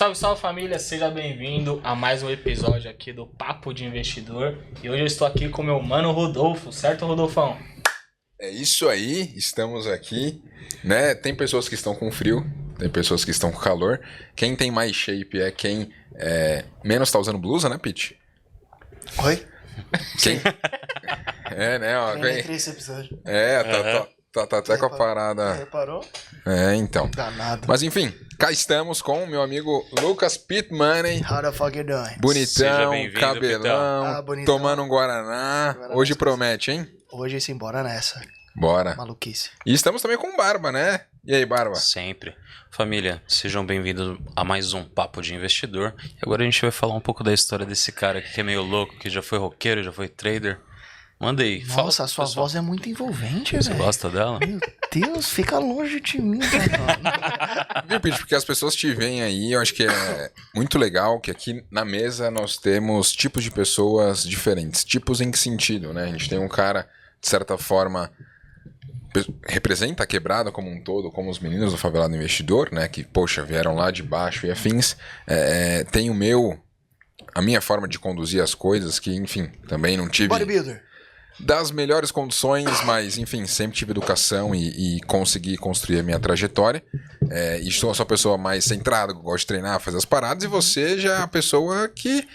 Salve, salve família, seja bem-vindo a mais um episódio aqui do Papo de Investidor. E hoje eu estou aqui com meu mano Rodolfo, certo, Rodolfão? É isso aí, estamos aqui, né? Tem pessoas que estão com frio, tem pessoas que estão com calor. Quem tem mais shape é quem menos tá usando blusa, né, Pete? Oi? Quem? Né? Ó, Eu entrei esse episódio. Tá até com a parada. Reparou? Então. Danado. Mas enfim, cá estamos com o meu amigo Lucas Pit Money. How the fuck you doing? Bonitão, bem-vindo, cabelão, bonitão. tomando um Guaraná. Hoje promete, hein? Hoje sim, bora nessa. Bora. Maluquice. E estamos também com Barba, né? E aí, Barba? Sempre. Família, sejam bem-vindos a mais um Papo de Investidor. E agora a gente vai falar um pouco da história desse cara aqui que é meio louco, que já foi roqueiro, já foi trader. Manda aí. Nossa, a sua voz é muito envolvente, Você velho. gosta dela? Meu Deus, fica longe de mim, cara. Viu, Pete? Porque as pessoas te veem aí, eu acho que é muito legal que aqui na mesa nós temos tipos de pessoas diferentes. Tipos em que sentido, né? A gente tem um cara, de certa forma, representa a quebrada como um todo, como os meninos do Favelado Investidor, né? Que, poxa, vieram lá de baixo e afins. Tem a minha forma de conduzir as coisas, que, enfim, também não tive Bodybuilder. das melhores condições, mas, enfim, sempre tive educação e consegui construir a minha trajetória. E sou uma pessoa mais centrada, gosto de treinar, fazer as paradas, e você já é a pessoa que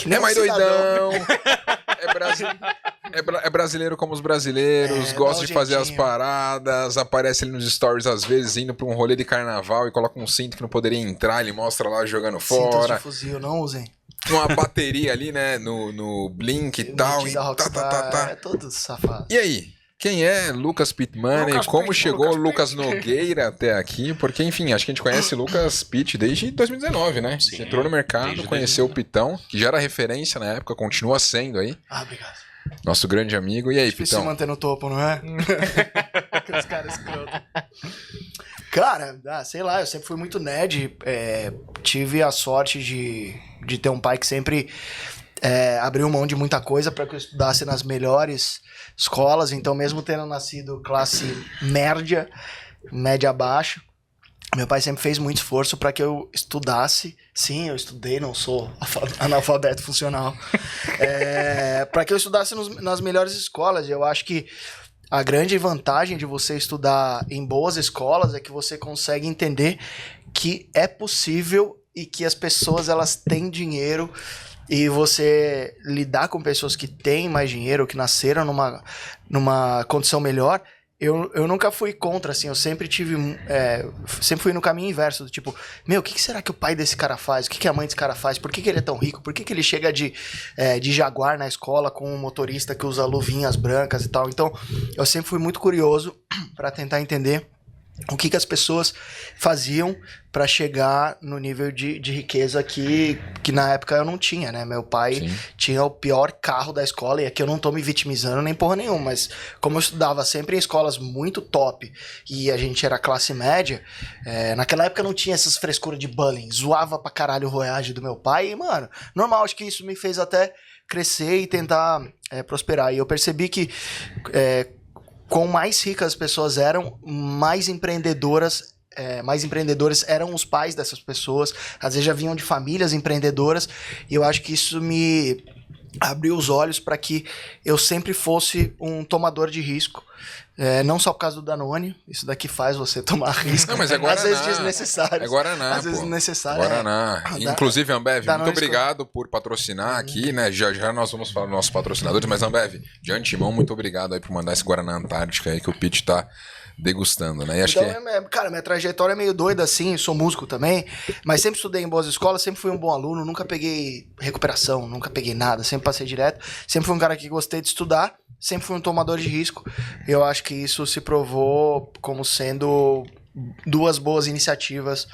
nem é mais um cidadão. doidão, é brasileiro como os brasileiros, gosta dá um de fazer as jeitinho. paradas, aparece ali nos stories às vezes, indo pra um rolê de carnaval e coloca um cinto que não poderia entrar, ele mostra lá jogando Cintos fora. de fuzil, não usem. Uma bateria ali, né, no Blink e tal. Mente E da Rockstar, É todo safado. E aí, quem é Lucas Pit Money? Lucas Como Pitt, chegou o Lucas Lucas Nogueira até aqui? Porque, enfim, acho que a gente conhece Lucas Pitt desde 2019, né? Sim, Você entrou no mercado, desde conheceu 2019. o Pitão, que já era referência na época, continua sendo aí. Obrigado. Nosso grande amigo. E aí, Difícil se Pitão? manter no topo, não é? Aqueles caras escrotos. Cara, sei lá, eu sempre fui muito nerd. Tive a sorte de ter um pai que sempre abriu mão de muita coisa para que eu estudasse nas melhores escolas. Então, mesmo tendo nascido classe média baixa, meu pai sempre fez muito esforço para que eu estudasse. Sim, eu estudei, não sou analfabeto funcional. Para que eu estudasse nas melhores escolas. Eu acho que a grande vantagem de você estudar em boas escolas é que você consegue entender que é possível e que as pessoas elas têm dinheiro, e você lidar com pessoas que têm mais dinheiro, que nasceram numa condição melhor. Eu nunca fui contra, assim, eu sempre sempre fui no caminho inverso, do tipo, o que será que o pai desse cara faz? O que a mãe desse cara faz? Por que ele é tão rico? Por que ele chega de Jaguar na escola com um motorista que usa luvinhas brancas e tal? Então, eu sempre fui muito curioso para tentar entender o que as pessoas faziam para chegar no nível de riqueza que na época eu não tinha, né? Meu pai Sim. tinha o pior carro da escola, e aqui eu não tô me vitimizando nem porra nenhuma, mas como eu estudava sempre em escolas muito top e a gente era classe média, naquela época não tinha essas frescuras de bullying, zoava pra caralho o royage do meu pai, e, mano, normal, acho que isso me fez até crescer e tentar prosperar. E eu percebi que quanto mais ricas as pessoas eram, mais empreendedores eram os pais dessas pessoas. Às vezes já vinham de famílias empreendedoras, e eu acho que isso me abriu os olhos para que eu sempre fosse um tomador de risco. Não só por causa do Danone, isso daqui faz você tomar risco. Não, mas é Guaraná. Às vezes desnecessário. É Guaraná, Às vezes pô. desnecessário. Guaraná. Inclusive, Ambev, Danone muito obrigado por patrocinar aqui, né? Já nós vamos falar dos nossos patrocinadores, mas Ambev, de antemão, muito obrigado aí por mandar esse Guaraná Antártica aí que o Pete tá degustando, né? E acho Então, cara, minha trajetória é meio doida assim, sou músico também, mas sempre estudei em boas escolas, sempre fui um bom aluno, nunca peguei recuperação, nunca peguei nada, sempre passei direto, sempre fui um cara que gostei de estudar, sempre fui um tomador de risco. Eu acho que isso se provou como sendo duas boas iniciativas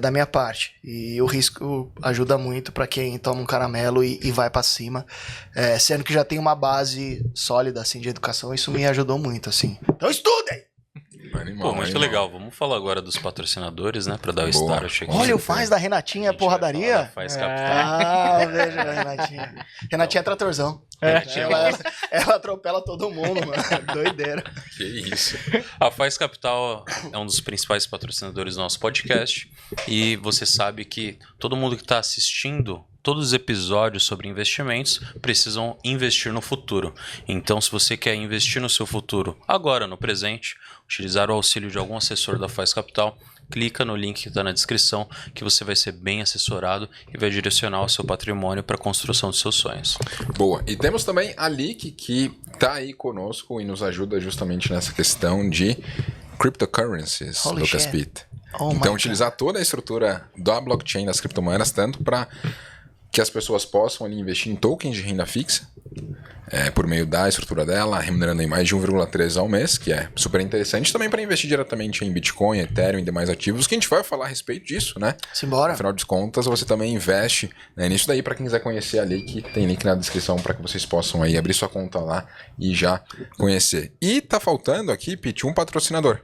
da minha parte. E o risco ajuda muito para quem toma um caramelo e vai para cima. Sendo que já tem uma base sólida assim, de educação, isso me ajudou muito, assim. Então estudem! Animal, Pô, muito animal. legal. Vamos falar agora dos patrocinadores, né? Pra dar o Boa. start aqui. Olha o Faz da Renatinha, porradaria. Faz capital. Ah, veja a Renatinha. Renatinha é tratorzão. Ela atropela todo mundo, mano. Doideira. Que isso. A Faz Capital é um dos principais patrocinadores do nosso podcast. E você sabe que todo mundo que está assistindo todos os episódios sobre investimentos precisam investir no futuro. Então, se você quer investir no seu futuro agora, no presente, utilizar o auxílio de algum assessor da Faz Capital, clica no link que está na descrição que você vai ser bem assessorado e vai direcionar o seu patrimônio para a construção dos seus sonhos. Boa. E temos também a Lick, que tá aí conosco e nos ajuda justamente nessa questão de cryptocurrencies, Holy Lucas shit. Pitt. Oh my Então, God. utilizar toda a estrutura da blockchain das criptomoedas, tanto para que as pessoas possam ali investir em tokens de renda fixa, por meio da estrutura dela, remunerando em mais de 1,3 ao mês, que é super interessante. Também para investir diretamente em Bitcoin, Ethereum e demais ativos, que a gente vai falar a respeito disso, né? Simbora. Afinal de contas, você também investe, né, nisso daí. Para quem quiser conhecer a Lick, tem link na descrição para que vocês possam aí abrir sua conta lá e já conhecer. E tá faltando aqui, Pete, um patrocinador.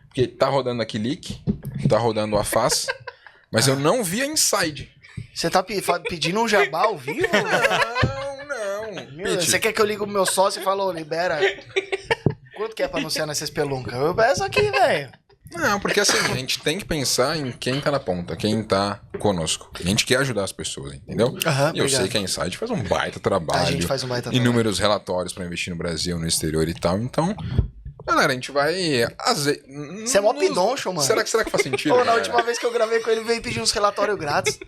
Porque tá rodando aqui Lick, tá rodando a Faz, mas eu não vi a Inside. Você tá pedindo um jabá ao vivo? Não. Meu Deus, você quer que eu ligue o meu sócio e falo, libera? Quanto que é pra anunciar nessa espelunca? Eu peço aqui, velho. Não, porque assim, a gente tem que pensar em quem tá na ponta, quem tá conosco. A gente quer ajudar as pessoas, entendeu? Aham, E eu sei obrigado. que a Insight faz um baita trabalho. A gente faz um baita trabalho. Inúmeros relatórios pra investir no Brasil, no exterior e tal. Então, galera, a gente vai... Você é mó pidoncho, mano. Será que faz sentido? Pô, na galera? última vez que eu gravei com ele, veio pedir uns relatórios grátis.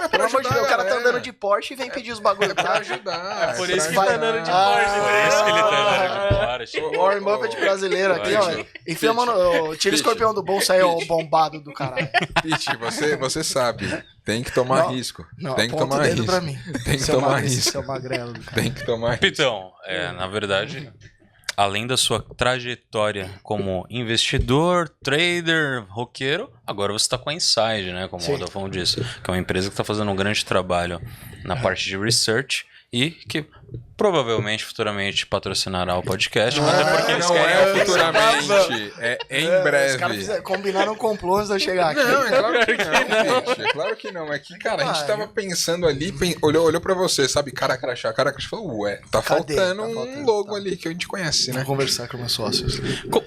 É Pelo amor de ajudar Deus, o cara a tá galera. andando de Porsche e vem pedir os bagulho Pra grátis. ajudar. Por pra isso que ajudar. tá andando de Ah, Por isso que ele tá andando de Porsche. Warren Buffett brasileiro aqui, ó. Enfia, mano, tira o escorpião do bolso aí, ó, o bombado do caralho. Pete, você sabe. Tem que tomar Não, risco. Não, Tem que aponta o tomar dedo risco. pra mim. Tem que Seu tomar magre- risco. Seu magrelo do cara. Tem que tomar risco. Pitão, na verdade, além da sua trajetória como investidor, trader, roqueiro, agora você está com a Inside, né? Como o Sim. Rodolfo disse, que é uma empresa que está fazendo um grande trabalho na parte de research e que provavelmente futuramente patrocinará o podcast, mas é porque eles não querem é oficializar. futuramente, é em Os caras breve. combinaram um complô antes de eu chegar aqui. Não, é claro que não, gente. É claro que não. É que, cara, a gente tava pensando ali, olhou pra você, sabe? Cara crachá, falou, ué, tá Cadê? faltando Tá um faltando, logo tá. ali que a gente conhece, Vou né? conversar com meus sócios.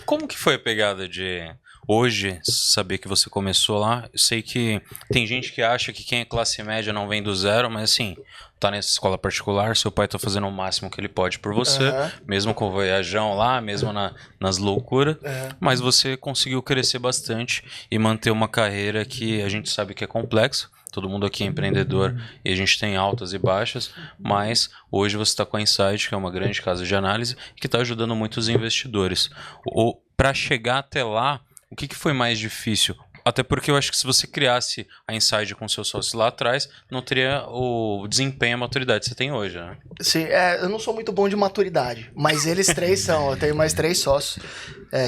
Como que foi a pegada de hoje saber que você começou lá? Eu sei que tem gente que acha que quem é classe média não vem do zero, mas assim, tá nessa escola particular, seu pai tá fazendo o máximo que ele pode por você, Aham. mesmo com o voyajão lá, mesmo nas loucuras, Aham. mas você conseguiu crescer bastante e manter uma carreira que a gente sabe que é complexa. Todo mundo aqui é empreendedor e a gente tem altas e baixas, mas hoje você está com a Insight, que é uma grande casa de análise e que está ajudando muitos investidores. Para chegar até lá, o que foi mais difícil? Até porque eu acho que se você criasse a Insight com seu sócio lá atrás, não teria o desempenho e a maturidade que você tem hoje, né? Sim, eu não sou muito bom de maturidade, mas eles três são. Eu tenho mais 3 sócios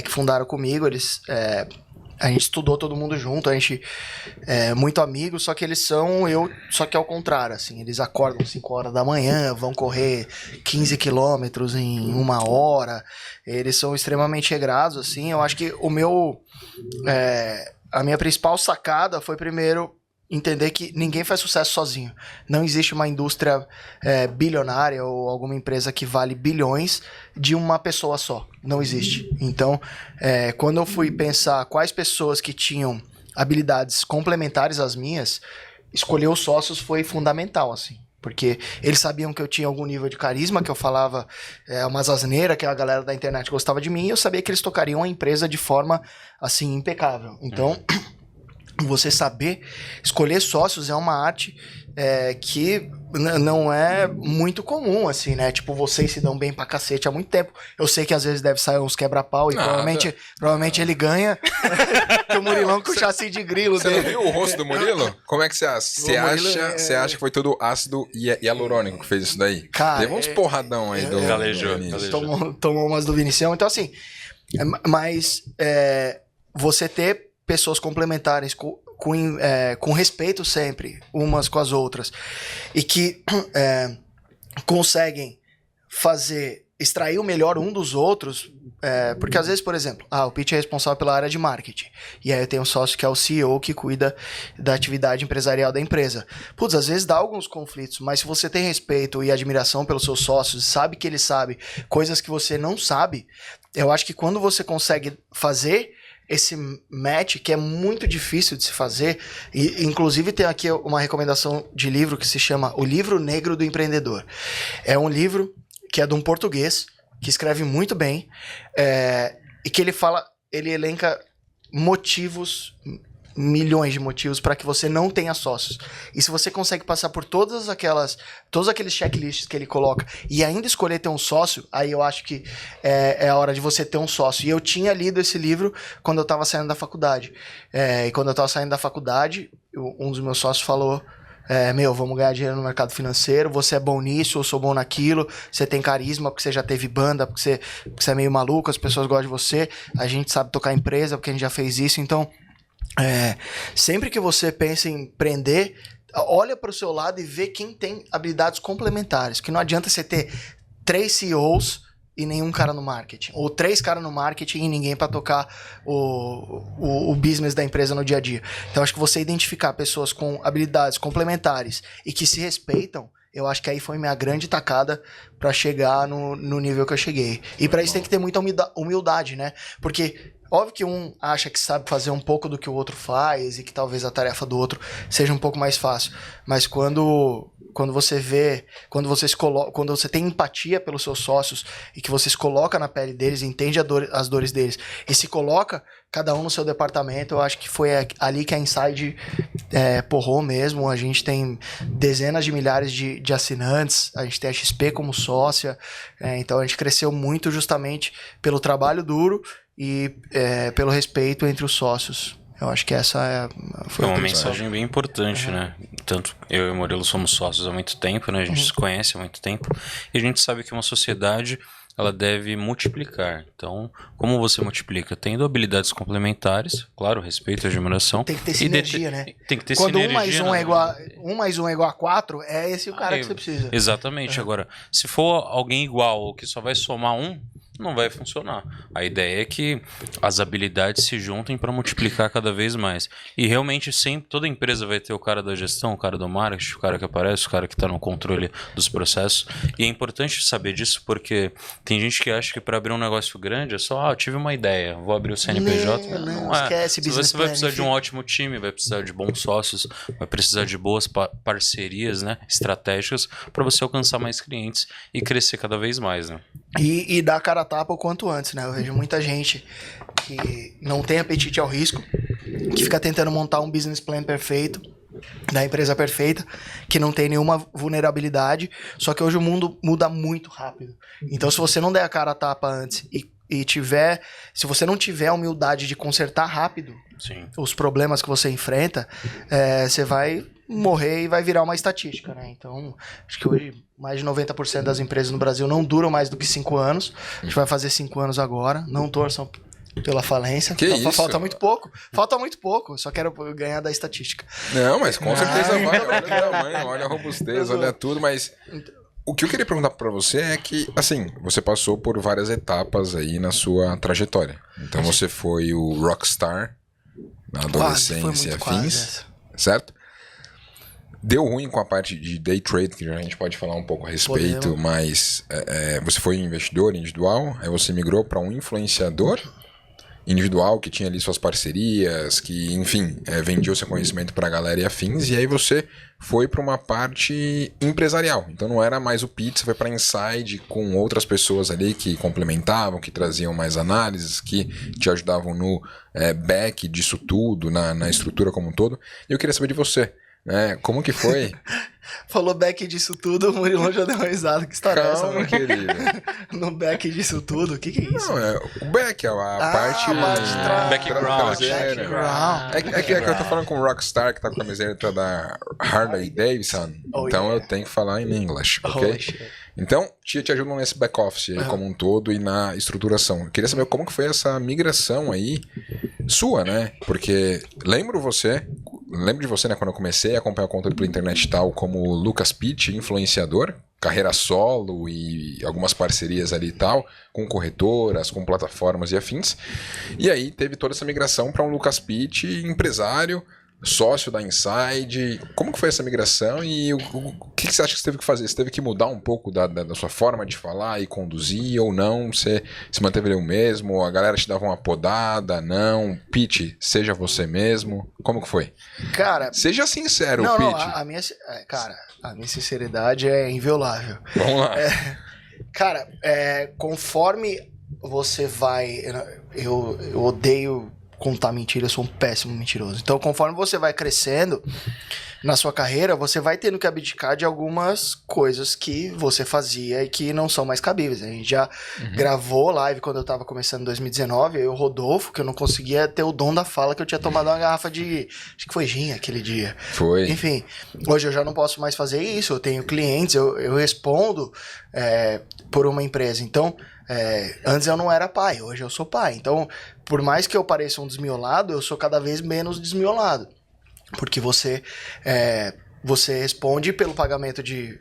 que fundaram comigo. A gente estudou todo mundo junto, a gente é muito amigo, só que eles são só que ao contrário, assim, eles acordam 5 horas da manhã, vão correr 15 quilômetros em 1 hora, eles são extremamente regrados, assim. Eu acho que a minha principal sacada foi primeiro entender que ninguém faz sucesso sozinho. Não existe uma indústria bilionária ou alguma empresa que vale bilhões de uma pessoa só. Não existe. Então, quando eu fui pensar quais pessoas que tinham habilidades complementares às minhas, escolher os sócios foi fundamental, assim. Porque eles sabiam que eu tinha algum nível de carisma, que eu falava umas asneiras, que a galera da internet gostava de mim, e eu sabia que eles tocariam a empresa de forma, assim, impecável. Então... Você saber escolher sócios é uma arte que não é muito comum, assim, né? Tipo, vocês se dão bem pra cacete há muito tempo. Eu sei que às vezes deve sair uns quebra-pau e provavelmente ele ganha. Que o Murilão com o chassi de grilo Você não dele. viu o rosto do Murilo? Como é que você acha? Você acha que foi todo ácido e hialurônico que fez isso daí? Cara, Teve uns porradão aí do Galejou, Vinícius. galejou. Tomou umas do Vinicião. Então, assim, mas você ter pessoas complementares com respeito sempre, umas com as outras, e que conseguem fazer extrair o melhor um dos outros, porque às vezes, por exemplo, o Pete é responsável pela área de marketing, e aí eu tenho um sócio que é o CEO que cuida da atividade empresarial da empresa. Putz, às vezes dá alguns conflitos, mas se você tem respeito e admiração pelos seus sócios, sabe que ele sabe coisas que você não sabe, eu acho que quando você consegue fazer esse match, que é muito difícil de se fazer, e inclusive tem aqui uma recomendação de livro que se chama O Livro Negro do Empreendedor. É um livro que é de um português, que escreve muito bem, e que ele elenca milhões de motivos para que você não tenha sócios. E se você consegue passar por todos aqueles checklists que ele coloca e ainda escolher ter um sócio, aí eu acho que é a hora de você ter um sócio. E eu tinha lido esse livro quando eu estava saindo da faculdade. E quando eu estava saindo da faculdade, um dos meus sócios falou: vamos ganhar dinheiro no mercado financeiro, você é bom nisso, eu sou bom naquilo, você tem carisma porque você já teve banda, porque você é meio maluco, as pessoas gostam de você, a gente sabe tocar empresa porque a gente já fez isso, então sempre que você pensa em empreender, olha para o seu lado e vê quem tem habilidades complementares, que não adianta você ter 3 CEOs e nenhum cara no marketing, ou 3 caras no marketing e ninguém para tocar o business da empresa no dia a dia. Então acho que você identificar pessoas com habilidades complementares e que se respeitam, eu acho que aí foi minha grande tacada para chegar no nível que eu cheguei. E para isso tem que ter muita humildade, né? Porque óbvio que um acha que sabe fazer um pouco do que o outro faz e que talvez a tarefa do outro seja um pouco mais fácil, mas quando você vê, quando você tem empatia pelos seus sócios e que você se coloca na pele deles, entende as dores deles e se coloca cada um no seu departamento, eu acho que foi ali que a Inside porrou mesmo. A gente tem dezenas de milhares de assinantes, a gente tem a XP como sócia, então a gente cresceu muito justamente pelo trabalho duro e pelo respeito entre os sócios. Eu acho que essa foi uma mensagem bem importante, né? Tanto eu e o Murilo somos sócios há muito tempo, né? A gente se conhece há muito tempo e a gente sabe que uma sociedade, ela deve multiplicar. Então, como você multiplica? Tendo habilidades complementares, claro, respeito e admiração. Tem que ter sinergia, né? Tem que ter quando sinergia. Quando 1 mais 1 é igual a 4, é esse o cara que você precisa. Exatamente. Agora, se for alguém igual ou que só vai somar 1, não vai funcionar. A ideia é que as habilidades se juntem para multiplicar cada vez mais. E realmente sempre toda empresa vai ter o cara da gestão, o cara do marketing, o cara que aparece, o cara que está no controle dos processos. E é importante saber disso porque tem gente que acha que para abrir um negócio grande é só, eu tive uma ideia, vou abrir o CNPJ. Não é. Esquece business Você vai precisar de um ótimo time, vai precisar de bons sócios, vai precisar de boas parcerias, né, estratégicas para você alcançar mais clientes e crescer cada vez mais, né? E dar cara a tapa o quanto antes, né? Eu vejo muita gente que não tem apetite ao risco, que fica tentando montar um business plan perfeito, da empresa perfeita, que não tem nenhuma vulnerabilidade, só que hoje o mundo muda muito rápido. Então se você não der a cara a tapa antes se você não tiver a humildade de consertar rápido os problemas que você enfrenta, você vai morrer e vai virar uma estatística, né? Então, acho que hoje mais de 90% das empresas no Brasil não duram mais do que 5 anos. A gente vai fazer 5 anos agora. Não torçam pela falência. Falta muito pouco. Eu só quero ganhar da estatística. Não, mas com certeza vai. Olha o tamanho, olha a robustez, olha tudo, mas o que eu queria perguntar pra você é que, assim, você passou por várias etapas aí na sua trajetória. Então você foi o rockstar na adolescência e afins, certo? Deu ruim com a parte de day trade, que a gente pode falar um pouco a respeito, mas você foi um investidor individual, aí você migrou para um influenciador individual que tinha ali suas parcerias, que, enfim, vendia o seu conhecimento para a galera e afins, e aí você foi para uma parte empresarial. Então não era mais o Pete, você foi para Inside com outras pessoas ali que complementavam, que traziam mais análises, que te ajudavam no back disso tudo, na estrutura como um todo. E eu queria saber de você. Como que foi? Falou back disso tudo, o Murilo já deu uma risada. Que história é essa, querido? No back disso tudo? O que é isso? Não, o back, a parte... Background. É que eu tô falando com o Rockstar, que tá com a camiseta da Harley Davidson. Então eu tenho que falar em inglês, ok? Então, te ajudam nesse back-office aí como um todo e na estruturação. Eu queria saber como que foi essa migração aí sua, né? Porque lembro de você, né, quando eu comecei a acompanhar o conteúdo pela internet e tal, como Lucas Pitt, influenciador, carreira solo e algumas parcerias ali e tal, com corretoras, com plataformas e afins. E aí teve toda essa migração para um Lucas Pitti, empresário, sócio da Inside. Como que foi essa migração e o que você acha que você teve que fazer? Você teve que mudar um pouco da sua forma de falar e conduzir ou não? Você se manteve ali o mesmo? A galera te dava uma podada? Não? Pitti, seja você mesmo. Como que foi? Cara... Seja sincero, não, Pitti. A minha sinceridade é inviolável. Vamos lá. Cara, conforme você vai... Eu odeio contar mentira, eu sou um péssimo mentiroso. Então, conforme você vai crescendo na sua carreira, você vai tendo que abdicar de algumas coisas que você fazia e que não são mais cabíveis. A gente já gravou live quando eu tava começando em 2019, eu e o Rodolfo, que eu não conseguia ter o dom da fala, que eu tinha tomado uma garrafa de... Acho que foi gin aquele dia. Foi. Enfim, hoje eu já não posso mais fazer isso, eu tenho clientes, eu respondo por uma empresa. Então, antes eu não era pai, hoje eu sou pai. Então, por mais que eu pareça um desmiolado, eu sou cada vez menos desmiolado. Porque você responde pelo pagamento de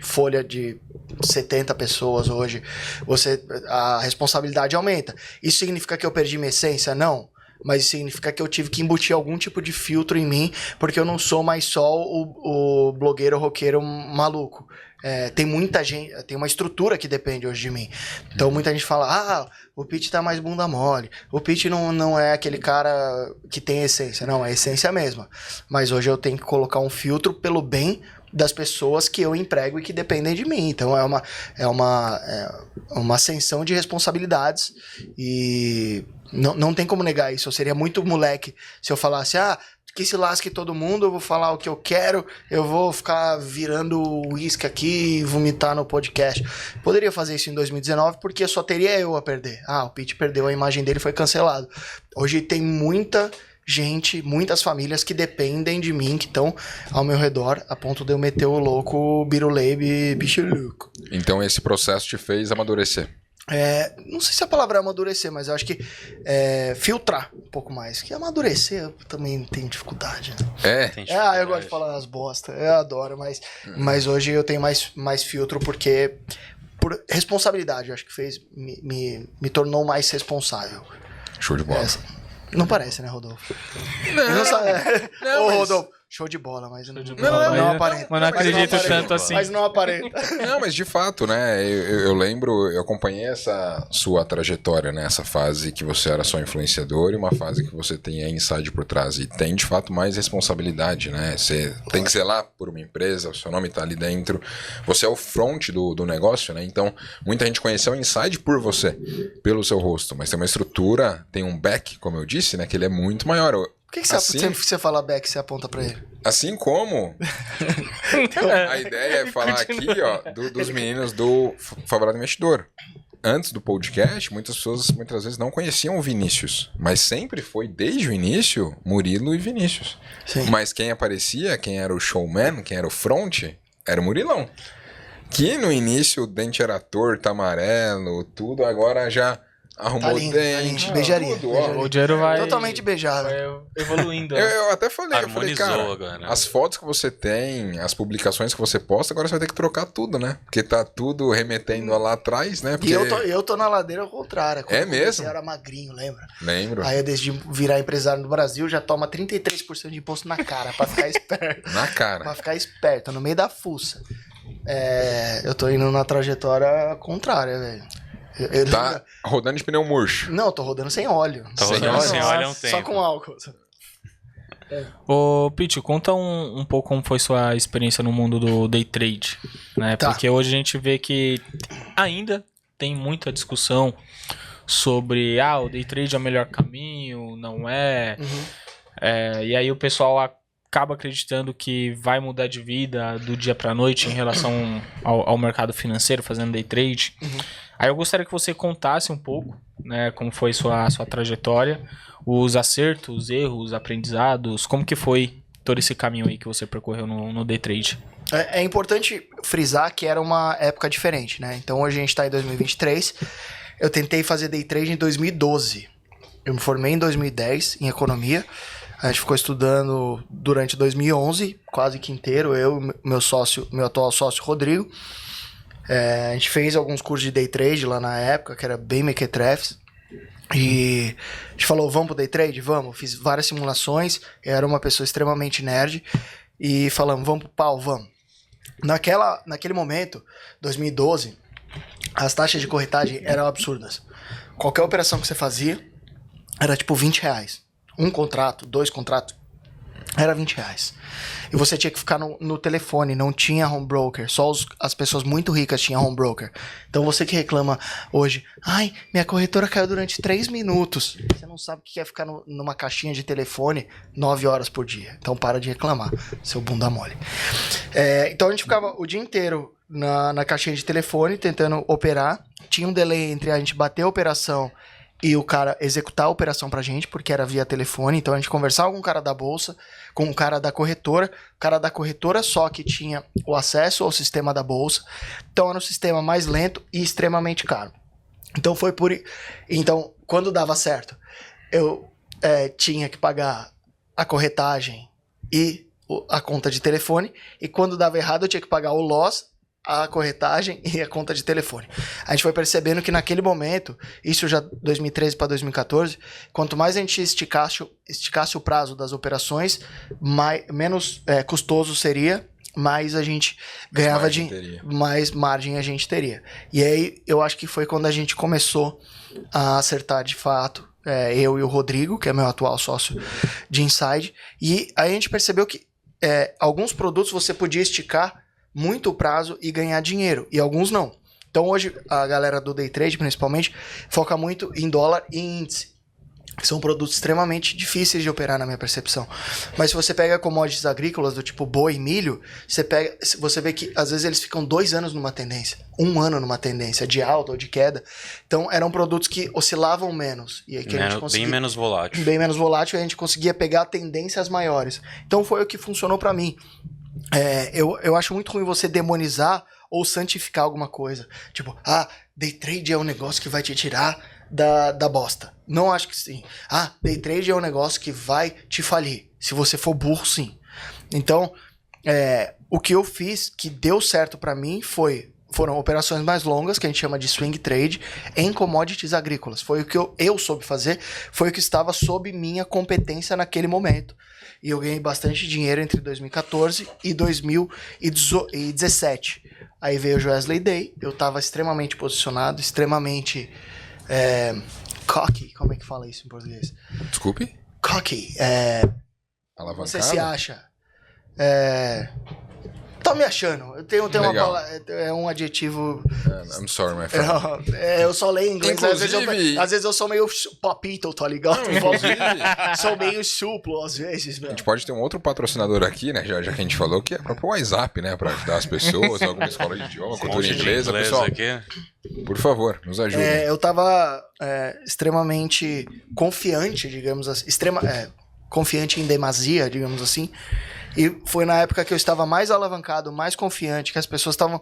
folha de 70 pessoas hoje. A responsabilidade aumenta. Isso significa que eu perdi minha essência? Não. Mas isso significa que eu tive que embutir algum tipo de filtro em mim, porque eu não sou mais só o blogueiro roqueiro maluco. Tem muita gente, tem uma estrutura que depende hoje de mim. Então muita gente fala, o Pitti tá mais bunda mole, o Pitti não é aquele cara que tem essência. Não, é a essência mesma. Mas hoje eu tenho que colocar um filtro pelo bem das pessoas que eu emprego e que dependem de mim. Então é uma ascensão de responsabilidades e não tem como negar isso. Eu seria muito moleque se eu falasse, que se lasque todo mundo, eu vou falar o que eu quero, eu vou ficar virando uísque aqui e vomitar no podcast. Poderia fazer isso em 2019 porque só teria eu a perder. O Pitti perdeu, a imagem dele foi cancelado. Hoje tem muita gente, muitas famílias que dependem de mim, que estão ao meu redor, a ponto de eu meter o louco Biruleibe Bichiluco. Então esse processo te fez amadurecer. Não sei se a palavra é amadurecer, mas eu acho que filtrar um pouco mais. Que amadurecer eu também tenho dificuldade. Né? Eu gosto de falar as bosta, eu adoro, mas hoje eu tenho mais filtro porque por responsabilidade, eu acho que me tornou mais responsável. Show de bola. Não parece, né, Rodolfo? Não, Rodolfo, show de bola, mas não aparenta. Mas não acredito tanto assim. Mas não aparenta. Não, mas de fato, né? Eu lembro, eu acompanhei essa sua trajetória, né? Essa fase que você era só influenciador e uma fase que você tem a Inside por trás. E tem, de fato, mais responsabilidade, né? Você tem que zelar por uma empresa, o seu nome tá ali dentro. Você é o front do negócio, né? Então, muita gente conheceu a Inside por você, pelo seu rosto. Mas tem uma estrutura, tem um back, como eu disse, né? Que ele é muito maior. Por que sempre que você fala back, você aponta pra ele? Assim como a ideia é falar aqui, ó, dos meninos do Favelado Investidor. Antes do podcast, muitas pessoas muitas vezes não conheciam o Vinícius, mas sempre foi, desde o início, Murilo e Vinícius. Sim. Mas quem aparecia, quem era o showman, quem era o front, era o Murilão. Que no início o dente era torto, amarelo, tudo, agora já... Arrumou lindo, dente, beijaria. tudo, ó. O dinheiro vai... Totalmente beijável. Vai evoluindo. Eu até falei, Harmonizou cara, agora. as fotos que você tem, as publicações que você posta, agora você vai ter que trocar tudo, né? Porque tá tudo remetendo lá atrás, né? Porque... E eu tô na ladeira ao contrário. Quando mesmo? Eu era magrinho, lembra? Lembro. Aí desde virar empresário no Brasil, já toma 33% de imposto na cara, pra ficar esperto. Na cara. Pra ficar esperto, no meio da fuça. Eu tô indo na trajetória contrária, velho. Tá rodando de pneu murcho. Não, eu tô rodando sem óleo. Tá rodando sem óleo há um tempo. Só com álcool. Ô, Pitti, conta um pouco como foi sua experiência no mundo do day trade, né? Tá. Porque hoje a gente vê que ainda tem muita discussão sobre o day trade é o melhor caminho, não é? E aí o pessoal acaba acreditando que vai mudar de vida do dia pra noite em relação ao mercado financeiro, fazendo day trade. Aí eu gostaria que você contasse um pouco, né, como foi sua trajetória, os acertos, os erros, aprendizados, como que foi todo esse caminho aí que você percorreu no day trade. É importante frisar que era uma época diferente, né? Então hoje a gente tá em 2023, eu tentei fazer day trade em 2012. Eu me formei em 2010 em economia, a gente ficou estudando durante 2011, quase que inteiro, eu, meu atual sócio Rodrigo. A gente fez alguns cursos de day trade lá na época, que era bem mequetrefes. E a gente falou, vamos pro day trade? Vamos. Fiz várias simulações, eu era uma pessoa extremamente nerd. E falamos, vamos pro pau, vamos. Naquele momento, 2012, as taxas de corretagem eram absurdas. Qualquer operação que você fazia era tipo R$20. Um contrato, 2 contratos, era R$20. E você tinha que ficar no telefone, não tinha home broker. Só as pessoas muito ricas tinham home broker. Então você que reclama hoje, ai, minha corretora caiu durante 3 minutos. Você não sabe o que é ficar numa caixinha de telefone 9 horas por dia. Então para de reclamar, seu bunda mole. Então a gente ficava o dia inteiro na caixinha de telefone tentando operar. Tinha um delay entre a gente bater a operação e o cara executar a operação pra gente, porque era via telefone. Então a gente conversava com o cara da bolsa, com o cara da corretora. O cara da corretora só que tinha o acesso ao sistema da bolsa. Então era um sistema mais lento e extremamente caro. Então Então, quando dava certo, eu tinha que pagar a corretagem e a conta de telefone. E quando dava errado, eu tinha que pagar o loss, a corretagem e a conta de telefone. A gente foi percebendo que naquele momento, isso já 2013 para 2014, quanto mais a gente esticasse o prazo das operações, menos custoso seria, mais a gente ganhava mais margem a gente teria. E aí eu acho que foi quando a gente começou a acertar de fato, eu e o Rodrigo, que é meu atual sócio de Inside, e aí a gente percebeu que alguns produtos você podia esticar muito o prazo e ganhar dinheiro, e alguns não. Então hoje a galera do day trade principalmente foca muito em dólar e índice, que são produtos extremamente difíceis de operar na minha percepção. Mas se você pega commodities agrícolas do tipo boi e milho, você vê que às vezes eles ficam 2 anos numa tendência, 1 ano numa tendência de alta ou de queda. Então eram produtos que oscilavam menos. E aí que a gente conseguia, bem menos volátil. Bem menos volátil, e a gente conseguia pegar tendências maiores. Então foi o que funcionou para mim. Eu acho muito ruim você demonizar ou santificar alguma coisa. Tipo, day trade é um negócio que vai te tirar da bosta. Não acho que sim. Day trade é um negócio que vai te falir. Se você for burro, sim. Então, o que eu fiz que deu certo pra mim foram operações mais longas, que a gente chama de swing trade, em commodities agrícolas. Foi o que eu soube fazer, foi o que estava sob minha competência naquele momento. E eu ganhei bastante dinheiro entre 2014 e 2017. Aí veio o Joesley Day, eu estava extremamente posicionado, extremamente cocky, como é que fala isso em português? Desculpe? Cocky, Alavancado? você se acha. Tô me achando. Eu tenho uma palavra, um adjetivo. I'm sorry, my friend. Eu só leio em inglês. Inclusive... Às vezes eu sou meio papito, tá ligado? Sou meio suplo, às vezes, A velho. gente pode ter um outro patrocinador aqui, né? Já que a gente falou, que é o próprio WhatsApp, né? Pra ajudar as pessoas, alguma escola de idioma, cultura inglesa. Pessoal, aqui. por favor, nos ajude. Eu tava extremamente confiante, digamos assim. Confiante em demasia, digamos assim. E foi na época que eu estava mais alavancado, mais confiante, que as pessoas estavam...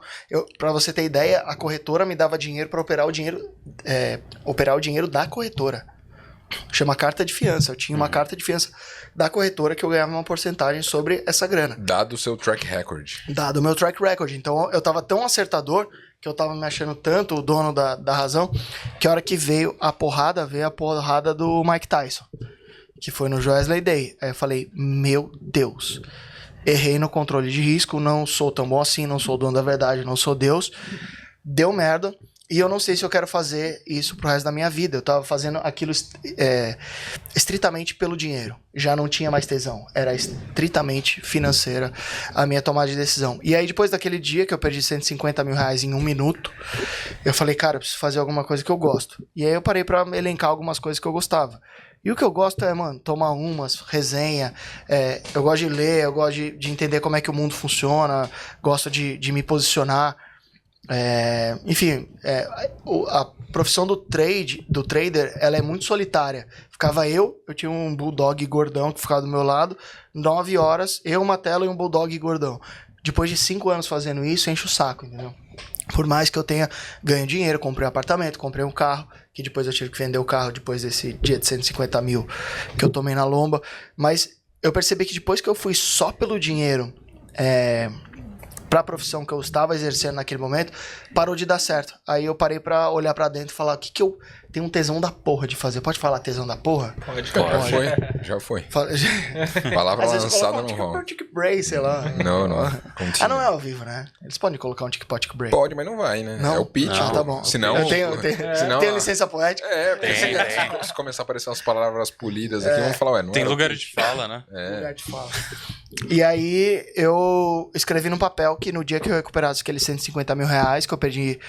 Para você ter ideia, a corretora me dava dinheiro para operar o dinheiro da corretora. Chama carta de fiança. Eu tinha uma carta de fiança da corretora que eu ganhava uma porcentagem sobre essa grana. Dado o seu track record. Dado o meu track record. Então eu estava tão acertador que eu estava me achando tanto o dono da razão, que a hora que veio a porrada do Mike Tyson, que foi no Joesley Day. Aí eu falei, meu Deus, errei no controle de risco, não sou tão bom assim, não sou o dono da verdade, não sou Deus. Deu merda, e eu não sei se eu quero fazer isso pro resto da minha vida. Eu tava fazendo aquilo estritamente pelo dinheiro. Já não tinha mais tesão. Era estritamente financeira a minha tomada de decisão. E aí, depois daquele dia que eu perdi 150 mil reais em 1 minuto, eu falei, cara, eu preciso fazer alguma coisa que eu gosto. E aí eu parei pra elencar algumas coisas que eu gostava. E o que eu gosto tomar umas, resenha, eu gosto de ler, eu gosto de entender como é que o mundo funciona, gosto de me posicionar. Enfim, a profissão do trader, ela é muito solitária. Eu tinha um bulldog gordão que ficava do meu lado, 9 horas, eu, uma tela e um bulldog gordão. Depois de 5 anos fazendo isso, enche o saco, entendeu? Por mais que eu tenha ganho dinheiro, comprei um apartamento, comprei um carro, que depois eu tive que vender o carro depois desse dia de 150 mil que eu tomei na lomba. Mas eu percebi que depois que eu fui só pelo dinheiro pra profissão que eu estava exercendo naquele momento, parou de dar certo. Aí eu parei pra olhar pra dentro e falar, o que eu tenho um tesão da porra de fazer? Pode falar tesão da porra? Pode. Já foi. Fala- Palavra Às vezes lançada coloca não rola. um tic break, sei lá. Não. Ah, não é ao vivo, né? Eles podem colocar um tic break. Pode, mas não vai, né? Não? É o pitch. Não, pô. tá bom. Senão, Eu tenho senão licença poética. porque se começar a aparecer umas palavras polidas aqui, vamos falar, ué, não Tem era o lugar pitch. de fala, né? Lugar de fala. E aí eu escrevi num papel que no dia que eu recuperasse aqueles 150 mil reais que eu perdi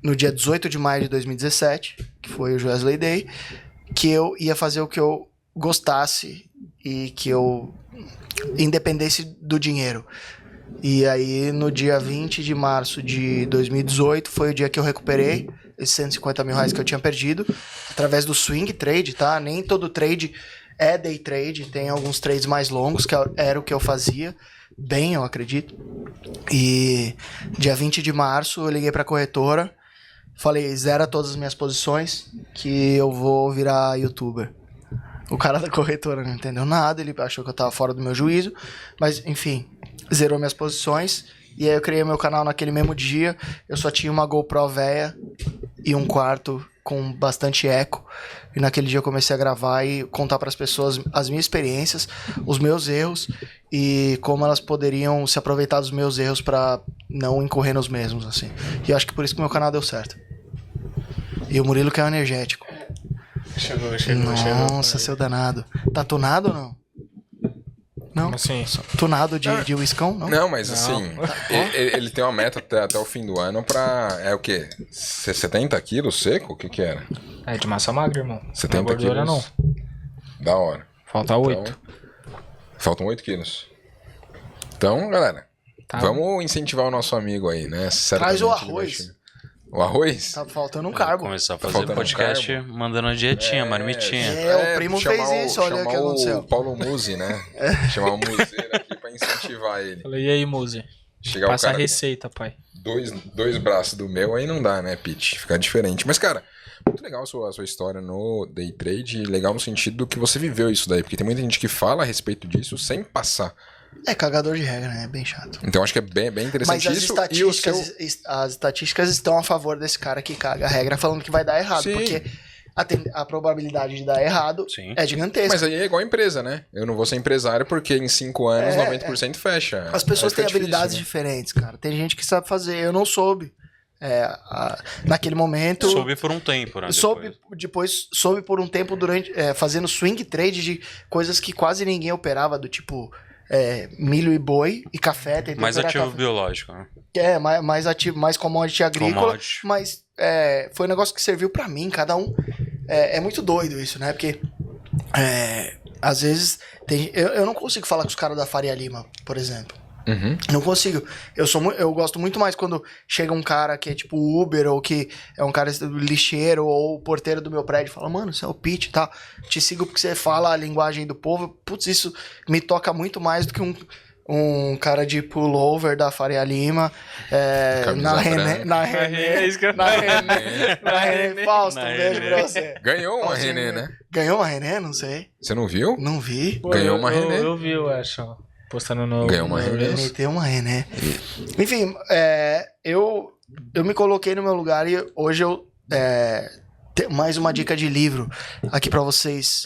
no dia 18 de maio de 2017, que foi o Wesley Day, que eu ia fazer o que eu gostasse e que eu independesse do dinheiro. E aí no dia 20 de março de 2018 foi o dia que eu recuperei esses 150 mil reais que eu tinha perdido através do swing trade, tá? Nem todo trade é day trade, tem alguns trades mais longos, que era o que eu fazia, bem, eu acredito. E dia 20 de março eu liguei pra corretora, falei, zera todas as minhas posições, que eu vou virar youtuber. O cara da corretora não entendeu nada, ele achou que eu tava fora do meu juízo, mas enfim, zerou minhas posições. E aí eu criei meu canal naquele mesmo dia, eu só tinha uma GoPro véia e um quarto com bastante eco. E naquele dia eu comecei a gravar e contar para as pessoas as minhas experiências, os meus erros e como elas poderiam se aproveitar dos meus erros para não incorrer nos mesmos, assim. E eu acho que por isso que o meu canal deu certo. E o Murilo que é um energético. Chegou. Nossa, seu danado. Tá tunado ou não? Não? Como assim? Tunado de uiscão, não? Não, mas assim, ele tem uma meta até o fim do ano pra. É o quê? 70 quilos seco? O que era? É de massa magra, irmão. 70 não é gordura, quilos. não. Da hora. Falta 8. Faltam 8 quilos. Então, galera, Tá. vamos incentivar o nosso amigo aí, né? Traz o Certamente ele vai arroz. chegar. O arroz? Tá faltando um Vou carbo. começar a Tá fazer faltando podcast carbo. mandando a dietinha, marmitinha. O primo fez isso, olha o que aconteceu. O Paulo Musi, né? Chamar o Museiro aqui pra incentivar ele. Falei, e aí, Muzi? Chegar Passa o a cara receita, pai. com dois braços do meu, aí não dá, né, Pete? Fica diferente. Mas, cara, muito legal a sua história no Day Trade. Legal no sentido do que você viveu isso daí. Porque tem muita gente que fala a respeito disso sem passar. É cagador de regra, né? É bem chato. Então acho que é bem interessante Mas as isso. estatísticas, as estatísticas estão a favor desse cara que caga a regra, falando que vai dar errado. Sim. Porque a probabilidade de dar errado Sim. é gigantesca. Mas aí é igual a empresa, né? Eu não vou ser empresário porque em 5 anos 90% fecha. As pessoas Aí têm fica habilidades difícil, diferentes, cara. Tem gente que sabe fazer, eu não soube. Naquele momento. Soube por um tempo, né? Depois soube por um tempo fazendo swing trade de coisas que quase ninguém operava, do tipo milho e boi e café. Mais ativo biológico, né? Mais ativo, mais commodity agrícola. Commodity. Mas foi um negócio que serviu pra mim, cada um. É muito doido isso, né? Porque às vezes eu não consigo falar com os caras da Faria Lima, por exemplo. Uhum. Não consigo. Eu gosto muito mais quando chega um cara que é tipo Uber, ou que é um cara lixeiro, ou porteiro do meu prédio e fala, mano, você é o Pete e tal. Te sigo porque você fala a linguagem do povo. Putz, isso me toca muito mais do que um cara de pullover da Faria Lima. Camisa branca. Na René Fausto, um beijo pra você. Ganhou uma Faustinho, René, né? Ganhou uma René? Não sei. Você não viu? Não vi. Pô, Ganhou uma René. Eu vi, eu acho. Postando no. Ganhou uma no René. Reels. Meteu uma René. Enfim, eu me coloquei no meu lugar e hoje eu mais uma dica de livro aqui pra vocês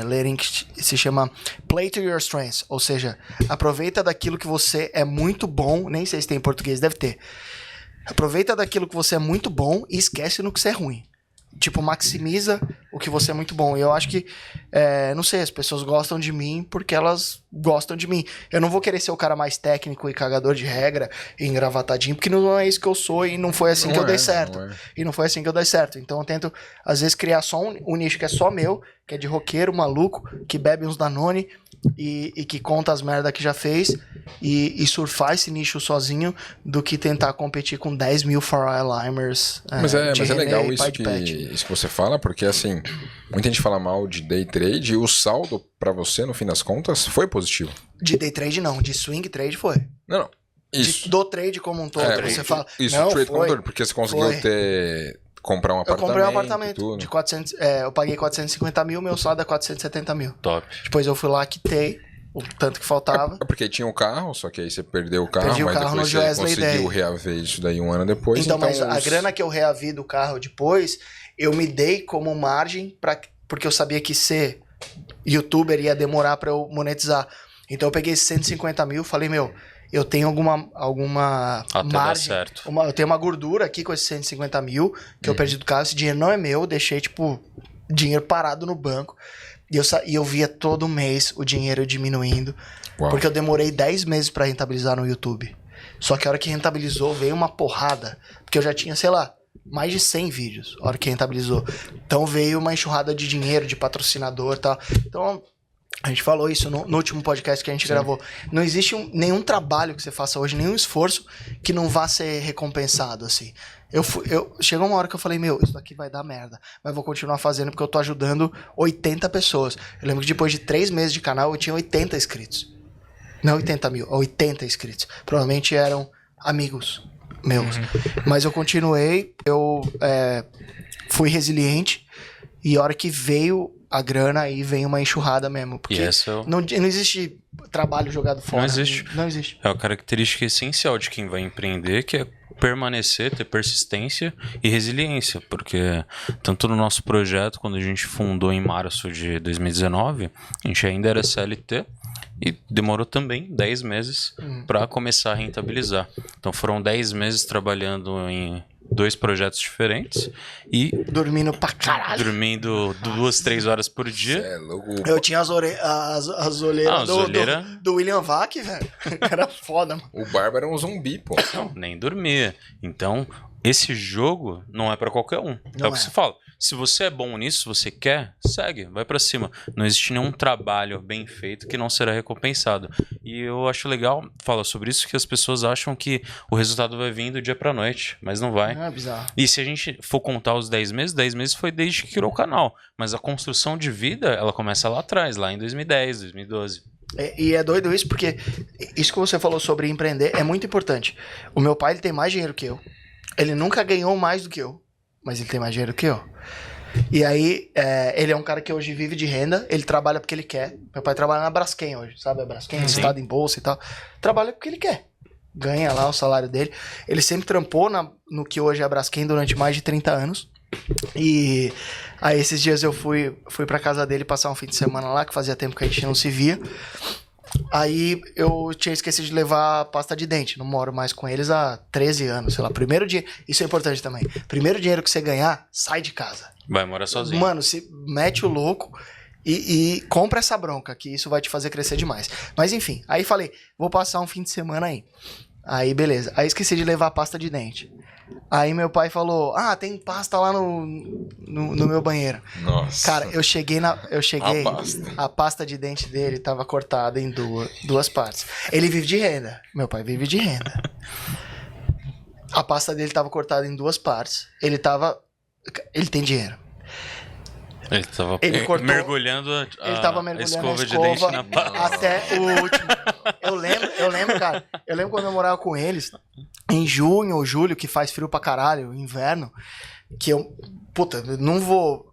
lerem, que se chama Play to Your Strengths, ou seja, aproveita daquilo que você é muito bom, nem sei se tem em português, deve ter. Aproveita daquilo que você é muito bom e esquece no que você é ruim. Tipo, maximiza o que você é muito bom. E eu acho que, não sei, as pessoas gostam de mim porque elas gostam de mim. Eu não vou querer ser o cara mais técnico e cagador de regra e engravatadinho, porque não é isso que eu sou e não foi assim que eu dei certo. E não foi assim que eu dei certo. Então eu tento, às vezes, criar só um nicho que é só meu, que é de roqueiro, maluco, que bebe uns Danone e que conta as merdas que já fez e surfar esse nicho sozinho do que tentar competir com 10 mil Fairlimers. Mas é legal e isso pai de pet. que você fala, porque assim, muita gente fala mal de day trade e o saldo pra você, no fim das contas, foi positivo. De day trade não, de swing trade foi. Não. Isso. Do trade como um todo, você fala. Isso, não, trade foi, como todo, porque você conseguiu comprar um Eu apartamento. comprei um apartamento tudo. de 400, eu paguei 450 mil, meu saldo é 470 mil. Top. Depois eu fui lá, quitei o tanto que faltava. É porque tinha o carro, só que aí você perdeu o carro, Perdi o mas carro depois no você Wesley conseguiu Day. reaver isso daí um ano depois. Então, mas a os- grana que eu reavi do carro depois, eu me dei como margem, porque eu sabia que ser youtuber ia demorar pra eu monetizar. Então eu peguei esses 150 mil, falei, meu, eu tenho alguma Até dar margem, certo. eu tenho uma gordura aqui com esses 150 mil que eu perdi do carro, esse dinheiro não é meu, eu deixei, tipo, dinheiro parado no banco. E eu via todo mês o dinheiro diminuindo, Uau. porque eu demorei 10 meses pra rentabilizar no YouTube. Só que a hora que rentabilizou, veio uma porrada, porque eu já tinha, sei lá, mais de 100 vídeos, a hora que rentabilizou. Então veio uma enxurrada de dinheiro, de patrocinador e tal. Então, a gente falou isso no último podcast que a gente gravou. Não existe nenhum trabalho que você faça hoje, nenhum esforço que não vá ser recompensado, assim. Chegou uma hora que eu falei, meu, isso daqui vai dar merda, mas vou continuar fazendo porque eu tô ajudando 80 pessoas. Eu lembro que depois de 3 meses de canal, eu tinha 80 inscritos. Não 80 mil, 80 inscritos. Provavelmente eram amigos meus. Mas eu continuei, eu fui resiliente, e a hora que veio a grana, aí vem uma enxurrada mesmo. Porque E essa é não existe trabalho jogado fora. Não existe. Não existe. É a característica essencial de quem vai empreender, que é permanecer, ter persistência e resiliência, porque tanto no nosso projeto, quando a gente fundou em março de 2019, a gente ainda era CLT e demorou também 10 meses para começar a rentabilizar. Então foram 10 meses trabalhando em 2 projetos diferentes e Dormindo pra caralho. dormindo 2, 3 horas por dia. É louco. Eu tinha as olheiras do William Vac, velho. Era foda, mano. O Barba era um zumbi, pô. Não, nem dormia. Então, esse jogo não é pra qualquer um. Não É o que é. você fala. Se você é bom nisso, se você quer, segue, vai pra cima. Não existe nenhum trabalho bem feito que não será recompensado. E eu acho legal falar sobre isso, que as pessoas acham que o resultado vai vir do dia pra noite, mas não vai. É bizarro. E se a gente for contar os 10 meses foi desde que criou o canal. Mas a construção de vida, ela começa lá atrás, lá em 2010, 2012. E é doido isso, porque isso que você falou sobre empreender é muito importante. O meu pai, ele tem mais dinheiro que eu. Ele nunca ganhou mais do que eu, mas ele tem mais dinheiro que eu. E aí, ele é um cara que hoje vive de renda, ele trabalha porque ele quer. Meu pai trabalha na Braskem hoje, sabe? A Braskem, listado em bolsa e tal. Trabalha porque ele quer. Ganha lá o salário dele. Ele sempre trampou no que hoje é a Braskem durante mais de 30 anos. E aí esses dias eu fui pra casa dele passar um fim de semana lá, que fazia tempo que a gente não se via. Aí eu tinha esquecido de levar pasta de dente. Não moro mais com eles há 13 anos, sei lá. Primeiro dinheiro, isso é importante também. Primeiro dinheiro que você ganhar, sai de casa. Vai morar sozinho. Mano, se mete o louco e compra essa bronca, que isso vai te fazer crescer demais. Mas enfim, aí falei, vou passar um fim de semana aí. Aí beleza. Aí esqueci de levar pasta de dente. Aí meu pai falou, tem pasta lá no meu banheiro. Nossa. Cara, eu cheguei, pasta. a pasta de dente dele tava cortada em duas partes. Ele vive de renda, meu pai vive de renda. A pasta dele tava cortada em 2 partes. Ele tem dinheiro. Ele cortou- mergulhando Ele tava mergulhando escova a de dente escova na pasta. até o último. Eu lembro, cara. Eu lembro quando eu morava com eles, em junho ou julho, que faz frio pra caralho, inverno, que eu não vou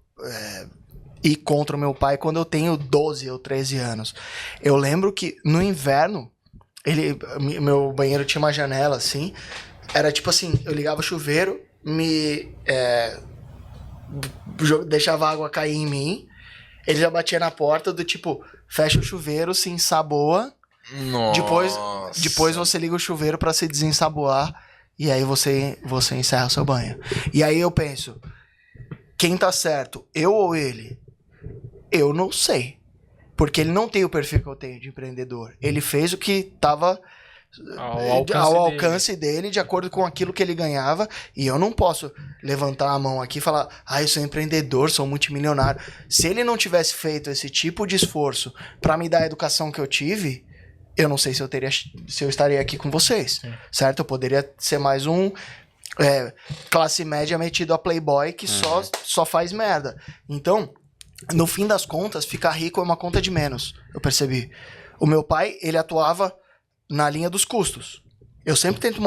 ir contra o meu pai quando eu tenho 12 ou 13 anos. Eu lembro que no inverno, meu banheiro tinha uma janela assim, era tipo assim, eu ligava o chuveiro, deixava a água cair em mim, ele já batia na porta do tipo, fecha o chuveiro, se ensaboa, Nossa. depois você liga o chuveiro pra se desensaboar e aí você encerra o seu banho. E aí eu penso, quem tá certo, eu ou ele? Eu não sei. Porque ele não tem o perfil que eu tenho de empreendedor. Ele fez o que tava ao alcance dele, de acordo com aquilo que ele ganhava, e eu não posso levantar a mão aqui e falar, eu sou empreendedor, sou multimilionário. Se ele não tivesse feito esse tipo de esforço pra me dar a educação que eu tive, eu não sei se eu estaria aqui com vocês. Sim. Certo? Eu poderia ser mais um classe média metido a playboy que só faz merda. Então, no fim das contas, ficar rico é uma conta de menos, eu percebi. O meu pai, ele atuava na linha dos custos. Eu sempre tento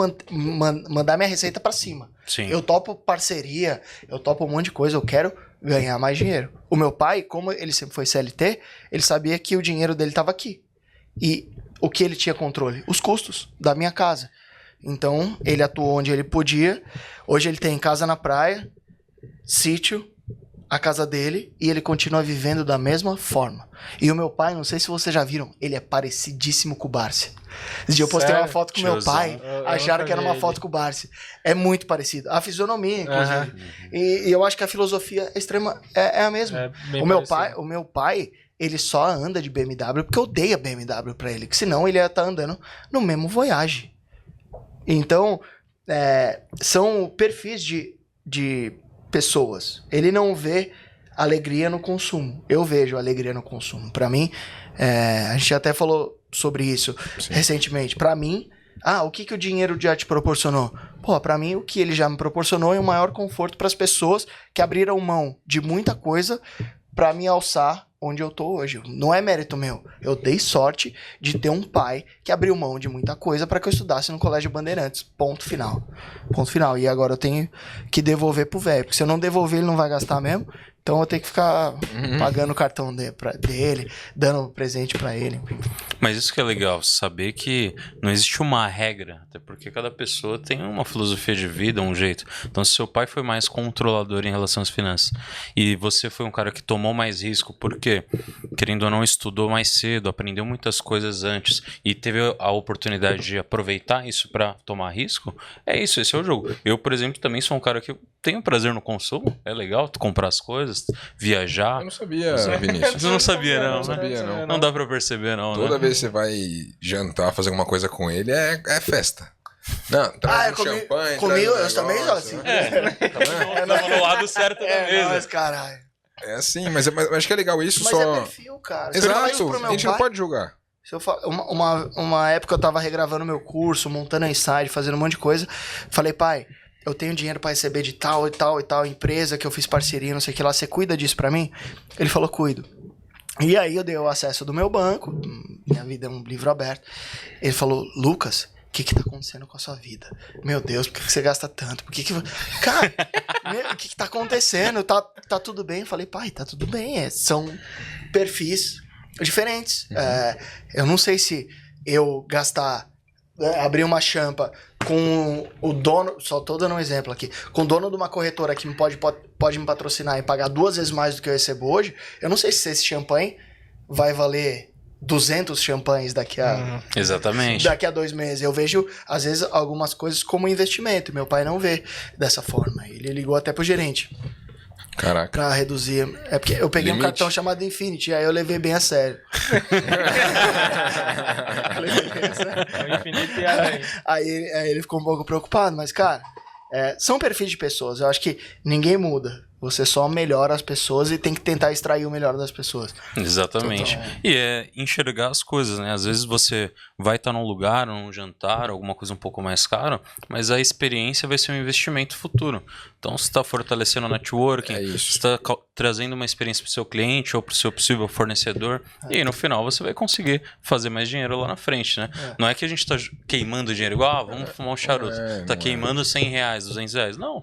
mandar minha receita pra cima. Sim. Eu topo parceria, eu topo um monte de coisa, eu quero ganhar mais dinheiro. O meu pai, como ele sempre foi CLT, ele sabia que o dinheiro dele tava aqui. E o que ele tinha controle? Os custos da minha casa. Então, ele atuou onde ele podia. Hoje ele tem casa na praia, sítio, a casa dele, e ele continua vivendo da mesma forma. E o meu pai, não sei se vocês já viram, ele é parecidíssimo com o Barsi. Esse dia eu postei uma foto com o meu pai, acharam que era uma foto com o Barsi. É muito parecido. A fisionomia, inclusive. E eu acho que a filosofia extrema é a mesma. O meu pai, ele só anda de BMW porque odeia BMW pra ele, que senão ele ia estar andando no mesmo Voyage. Então, são perfis de pessoas. Ele não vê alegria no consumo. Eu vejo alegria no consumo. Pra mim, a gente até falou sobre isso recentemente. Pra mim, o que o dinheiro já te proporcionou? Pô, pra mim, o que ele já me proporcionou é um maior conforto pras pessoas que abriram mão de muita coisa pra me alçar onde eu tô hoje. Não é mérito meu. Eu dei sorte de ter um pai que abriu mão de muita coisa para que eu estudasse no Colégio Bandeirantes. Ponto final. Ponto final. E agora eu tenho que devolver pro velho. Porque se eu não devolver, ele não vai gastar mesmo. Então eu tenho que ficar pagando o cartão dele, dando presente para ele. Mas isso que é legal, saber que não existe uma regra, até porque cada pessoa tem uma filosofia de vida, um jeito. Então, se seu pai foi mais controlador em relação às finanças e você foi um cara que tomou mais risco, porque, querendo ou não, estudou mais cedo, aprendeu muitas coisas antes e teve a oportunidade de aproveitar isso para tomar risco, é isso, esse é o jogo. Eu, por exemplo, também sou um cara que tenho prazer no consumo, é legal tu comprar as coisas, viajar. Eu não sabia, Vinícius. Tu não sabia, não. Não sabia, não. Não dá pra perceber, não. Toda vez que você vai jantar, fazer alguma coisa com ele, é festa. Não, traz champanhe. Comigo, eu também sou assim. Tava no lado certo da mesa. Mas, caralho. É assim, mas acho que é legal isso mas só. É perfil, cara. Exato, a gente não pode julgar. Se eu uma época eu tava regravando meu curso, montando a Inside, fazendo um monte de coisa. Falei, pai, eu tenho dinheiro pra receber de tal e tal e tal empresa que eu fiz parceria, não sei o que lá, você cuida disso pra mim? Ele falou, cuido. E aí eu dei o acesso do meu banco, minha vida é um livro aberto. Ele falou, Lucas, o que tá acontecendo com a sua vida? Meu Deus, por que você gasta tanto? Cara, o que tá acontecendo? Tá tudo bem? Eu falei, pai, tá tudo bem, são perfis diferentes. Eu não sei se eu gastar, abrir uma champa com o dono, só tô dando um exemplo aqui, com o dono de uma corretora que pode me patrocinar e pagar 2 vezes mais do que eu recebo hoje, eu não sei se esse champanhe vai valer 200 champanhes daqui a... Exatamente. Daqui a 2 meses. Eu vejo, às vezes, algumas coisas como investimento. Meu pai não vê dessa forma. Ele ligou até pro gerente. Caraca. Pra reduzir. É porque eu peguei um cartão chamado Infinity, aí eu levei bem a sério. Aí ele ficou um pouco preocupado, mas, cara, são perfis de pessoas. Eu acho que ninguém muda. Você só melhora as pessoas e tem que tentar extrair o melhor das pessoas. Exatamente. E é enxergar as coisas, né? Às vezes você vai estar num lugar, num jantar, alguma coisa um pouco mais cara, mas a experiência vai ser um investimento futuro. Então, você está fortalecendo o networking, você está trazendo uma experiência para o seu cliente ou para o seu possível fornecedor, e aí no final você vai conseguir fazer mais dinheiro lá na frente, né? Não é que a gente está queimando dinheiro igual, vamos fumar um charuto. Tá queimando R$100, R$200. Não.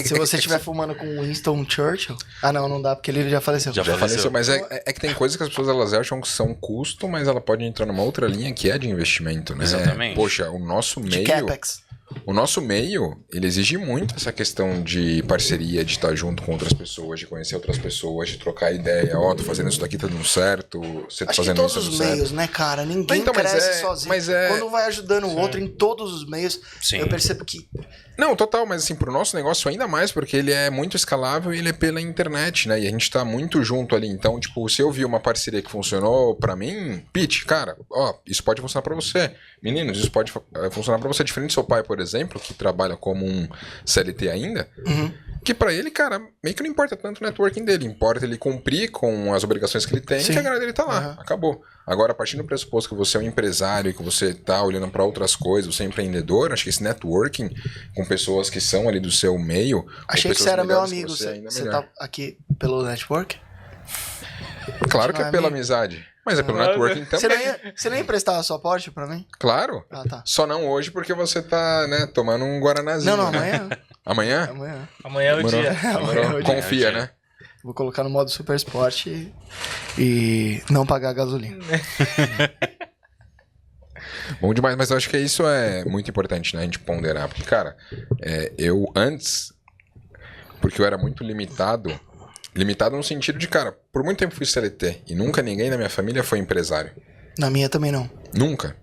Se você estiver fumando com Winston Churchill... não dá, porque ele já faleceu. Já faleceu, mas é que tem coisas que as pessoas elas acham que são custo, mas ela pode entrar numa outra linha que é de investimento, né? Exatamente. Poxa, o nosso meio... Capex. O nosso meio, ele exige muito essa questão de parceria, de estar junto com outras pessoas, de conhecer outras pessoas, de trocar ideia. Tô fazendo isso daqui, tá dando certo. Você tá fazendo isso, todos os meios, né, cara? Ninguém cresce sozinho. Quando vai ajudando o outro em todos os meios, eu percebo que... Não, total, mas assim, pro nosso negócio ainda mais, porque ele é muito escalável e ele é pela internet, né? E a gente tá muito junto ali. Então, tipo, se eu vi uma parceria que funcionou pra mim, Pete, cara, isso pode funcionar pra você. Meninos, isso pode funcionar pra você. Diferente do seu pai, por exemplo, que trabalha como um CLT ainda, que pra ele, cara, meio que não importa tanto o networking dele. Importa ele cumprir com as obrigações que ele tem e a grana dele tá lá. Acabou. Agora, a partir do pressuposto que você é um empresário e que você tá olhando pra outras coisas, você é empreendedor, acho que esse networking com pessoas que são ali do seu meio... Achei que você era meu amigo. Você tá aqui pelo network? Claro que é pela amizade. Mas é pelo networking também. Você nem ia emprestar a sua Porsche pra mim? Claro. Tá. Só não hoje porque você tá, né, tomando um guaranazinho. Não, né? amanhã. Amanhã? Amanhã é o dia. Confia, né? Vou colocar no modo Super Sport e não pagar gasolina. Bom demais, mas eu acho que isso é muito importante, né? A gente ponderar. Porque, cara, eu antes, porque eu era muito limitado no sentido de, cara, por muito tempo fui CLT e nunca ninguém na minha família foi empresário. Na minha também não. Nunca.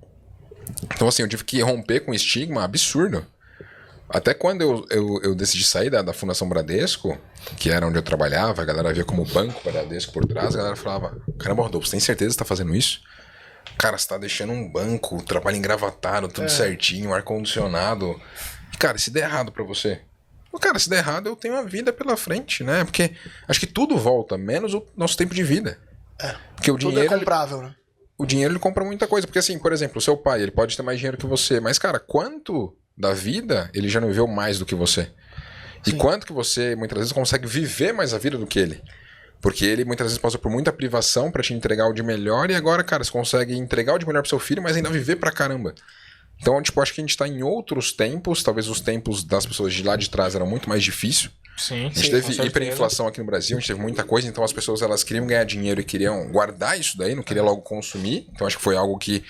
Então, assim, eu tive que romper com um estigma absurdo. Até quando eu decidi sair da Fundação Bradesco, que era onde eu trabalhava, a galera via como Banco Bradesco por trás, a galera falava, caramba, Rodolfo, você tem certeza que você tá fazendo isso? Cara, você tá deixando um banco, trabalho engravatado, tudo certinho, ar-condicionado. E, cara, se der errado pra você? Cara, se der errado, eu tenho a vida pela frente, né? Porque acho que tudo volta, menos o nosso tempo de vida. Porque o Tudo dinheiro... é comprável, né? O dinheiro, ele compra muita coisa. Porque, assim, por exemplo, o seu pai, ele pode ter mais dinheiro que você. Mas, cara, quanto da vida ele já não viveu mais do que você? E quanto que você, muitas vezes, consegue viver mais a vida do que ele? Porque ele, muitas vezes, passa por muita privação pra te entregar o de melhor. E agora, cara, você consegue entregar o de melhor pro seu filho, mas ainda viver pra caramba. Então, tipo, acho que a gente tá em outros tempos. Talvez os tempos das pessoas de lá de trás eram muito mais difíceis. Sim, A gente teve hiperinflação aqui no Brasil, a gente teve muita coisa, então as pessoas elas queriam ganhar dinheiro e queriam guardar isso daí, não queria logo consumir. Então acho que foi algo que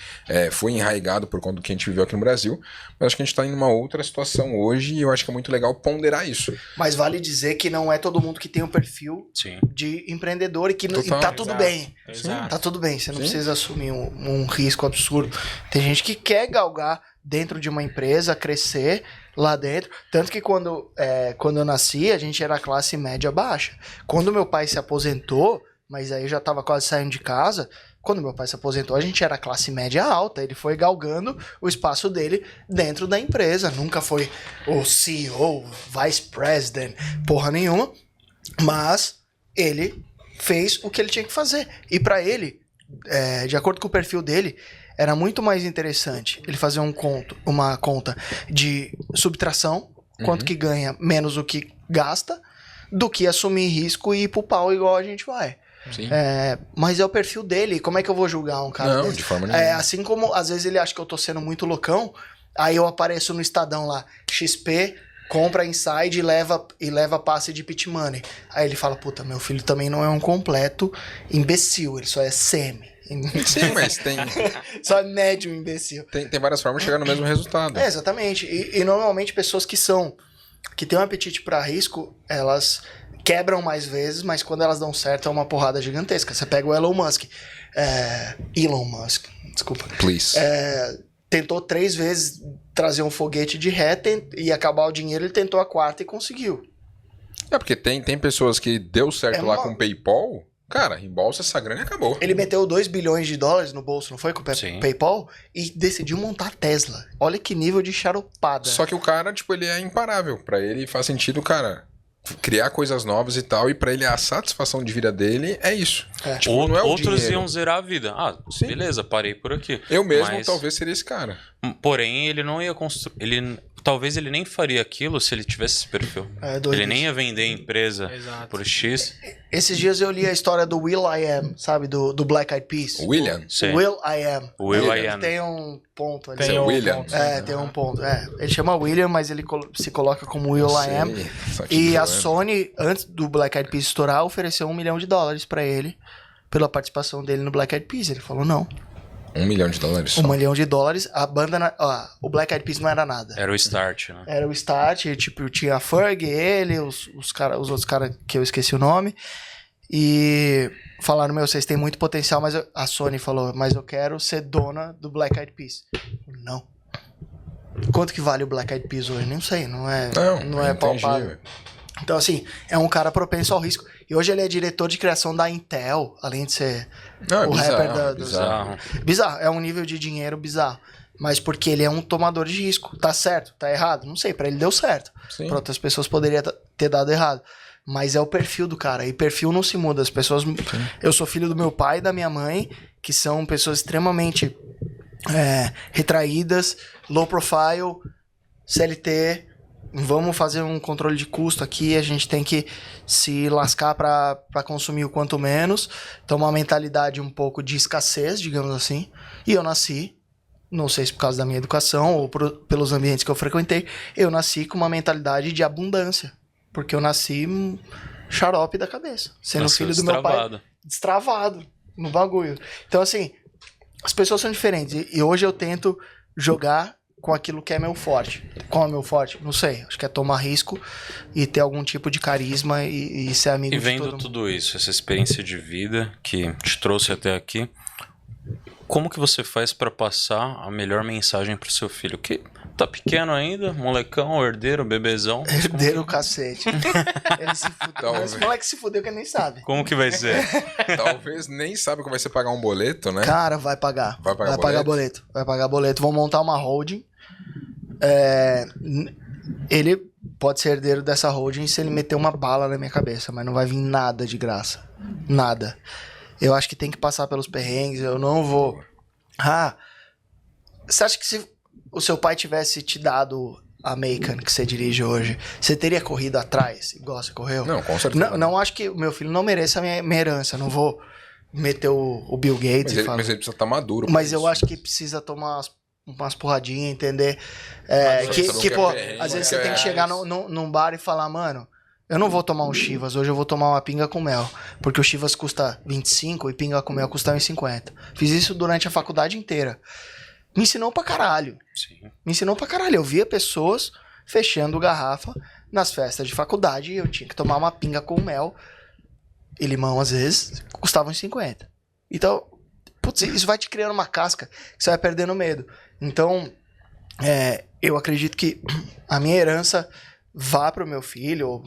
foi enraizado por conta do que a gente viveu aqui no Brasil. Mas acho que a gente está em uma outra situação hoje e eu acho que é muito legal ponderar isso. Mas vale dizer que não é todo mundo que tem um perfil de empreendedor e que Total. tá tudo bem. Exato. Tá tudo bem, você não precisa assumir um risco absurdo. Tem gente que quer galgar dentro de uma empresa, crescer lá dentro. Tanto que quando eu nasci, a gente era classe média baixa. Quando meu pai se aposentou, mas aí eu já estava quase saindo de casa, quando meu pai se aposentou, a gente era classe média alta. Ele foi galgando o espaço dele dentro da empresa. Nunca foi o CEO, vice president, porra nenhuma. Mas ele fez o que ele tinha que fazer. E para ele, de acordo com o perfil dele, era muito mais interessante ele fazer uma conta de subtração, quanto que ganha menos o que gasta, do que assumir risco e ir pro pau igual a gente vai. Sim. Mas é o perfil dele. Como é que eu vou julgar um cara Não, desse? de forma nenhuma. Assim como às vezes ele acha que eu tô sendo muito loucão, aí eu apareço no Estadão lá, XP compra Inside e leva passe de pit money. Aí ele fala, puta, meu filho também não é um completo imbecil, ele só é semi. Sim, mas tem Só é médio imbecil. várias formas de chegar no mesmo resultado. Exatamente. E normalmente pessoas que têm um apetite para risco, elas quebram mais vezes, mas quando elas dão certo é uma porrada gigantesca. Você pega o Elon Musk. Desculpa. Please. Tentou 3 vezes trazer um foguete de ré e acabar o dinheiro, ele tentou a 4ª e conseguiu. Porque tem pessoas que deu certo lá com o PayPal, cara, embolsa essa grana e acabou. Ele meteu $2 bilhões no bolso, não foi? Com o Sim. PayPal? E decidiu montar a Tesla. Olha que nível de charupada. Só que o cara, tipo, ele é imparável. Pra ele faz sentido, cara, criar coisas novas e tal. E pra ele a satisfação de vida dele é isso. Tipo, não é o Outros dinheiro. iam zerar a vida. Sim. Beleza, parei por aqui. Eu mesmo Mas, talvez seria esse cara. porém, ele não ia construir... Talvez ele nem faria aquilo se ele tivesse esse perfil. Doido Ele nem isso. ia vender a empresa Exato. por X. Esses dias eu li a história do Will.i.am, sabe? Do Black Eyed Peas. William? Sim. Will.i.am. Will.i.am. Tem um ponto ali. Tem William. ponto, Tem um ponto. Ele chama William, mas ele se coloca como Will.i.am. Sei, só que E a zoando. Sony, antes do Black Eyed Peas estourar, ofereceu $1 milhão pra ele pela participação dele no Black Eyed Peas. Ele falou não. $1 milhão. Só. $1 milhão. A banda, o Black Eyed Peas não era nada. Era o start, né? Era o Start, tipo, tinha a Ferg, ele, os outros caras que eu esqueci o nome. E falaram, vocês têm muito potencial, mas a Sony falou, mas eu quero ser dona do Black Eyed Peas. Não. Quanto que vale o Black Eyed Peas hoje? Nem sei, não é palpável. intangível. Então, assim, é um cara propenso ao risco. E hoje ele é diretor de criação da Intel, além de ser Não, é o bizarro, rapper Bizarro. Bizarro, é um nível de dinheiro bizarro. Mas porque ele é um tomador de risco. Tá certo? Tá errado? Não sei, pra ele deu certo. Sim. Pra outras pessoas poderia ter dado errado. Mas é o perfil do cara. E perfil não se muda. As pessoas... Eu sou filho do meu pai e da minha mãe, que são pessoas extremamente retraídas, low profile, CLT... Vamos fazer um controle de custo aqui, a gente tem que se lascar para consumir o quanto menos. Então, uma mentalidade um pouco de escassez, digamos assim. E eu nasci, não sei se por causa da minha educação ou pelos ambientes que eu frequentei, eu nasci com uma mentalidade de abundância. Porque eu nasci xarope da cabeça. Sendo Nasceu filho do meu pai destravado no bagulho. Então, assim, as pessoas são diferentes. E hoje eu tento jogar com aquilo que é meu forte. Qual é meu forte? Não sei. Acho que é tomar risco e ter algum tipo de carisma e ser amigo E de vendo todo mundo. tudo isso, essa experiência de vida que te trouxe até aqui, como que você faz pra passar a melhor mensagem pro seu filho? Que tá pequeno ainda, molecão, herdeiro, bebezão. mas como Herdeiro o cacete. Ele se fudeu. Talvez. Esse moleque se fudeu que nem sabe. Como que vai ser? Talvez nem saiba que vai ser pagar um boleto, né? Cara, vai pagar. Vai pagar boleto. Vai pagar boleto. Vão montar uma holding. Ele pode ser herdeiro dessa holding se ele meter uma bala na minha cabeça, mas não vai vir nada de graça. Nada. Eu acho que tem que passar pelos perrengues. Eu não vou... Você acha que se o seu pai tivesse te dado a Macan que você dirige hoje, você teria corrido atrás, igual você correu? Não, com certeza. Não acho que o meu filho não mereça a minha herança. Não vou meter o Bill Gates e falar. Mas ele precisa estar maduro. pra Mas eu isso. acho que precisa tomar umas porradinhas, entender? você não Pô, quer perrengue, às vezes não você tem quer que chegar num bar e falar, mano, eu não vou tomar um Chivas, hoje eu vou tomar uma pinga com mel. Porque o Chivas custa 25 e pinga com mel custa 1,50. Fiz isso durante a faculdade inteira. Me ensinou pra caralho. Sim. Me ensinou pra caralho. Eu via pessoas fechando garrafa nas festas de faculdade e eu tinha que tomar uma pinga com mel e limão, às vezes, custava uns 50. Então, putz, isso vai te criando uma casca que você vai perdendo medo. Então, eu acredito que a minha herança vá pro meu filho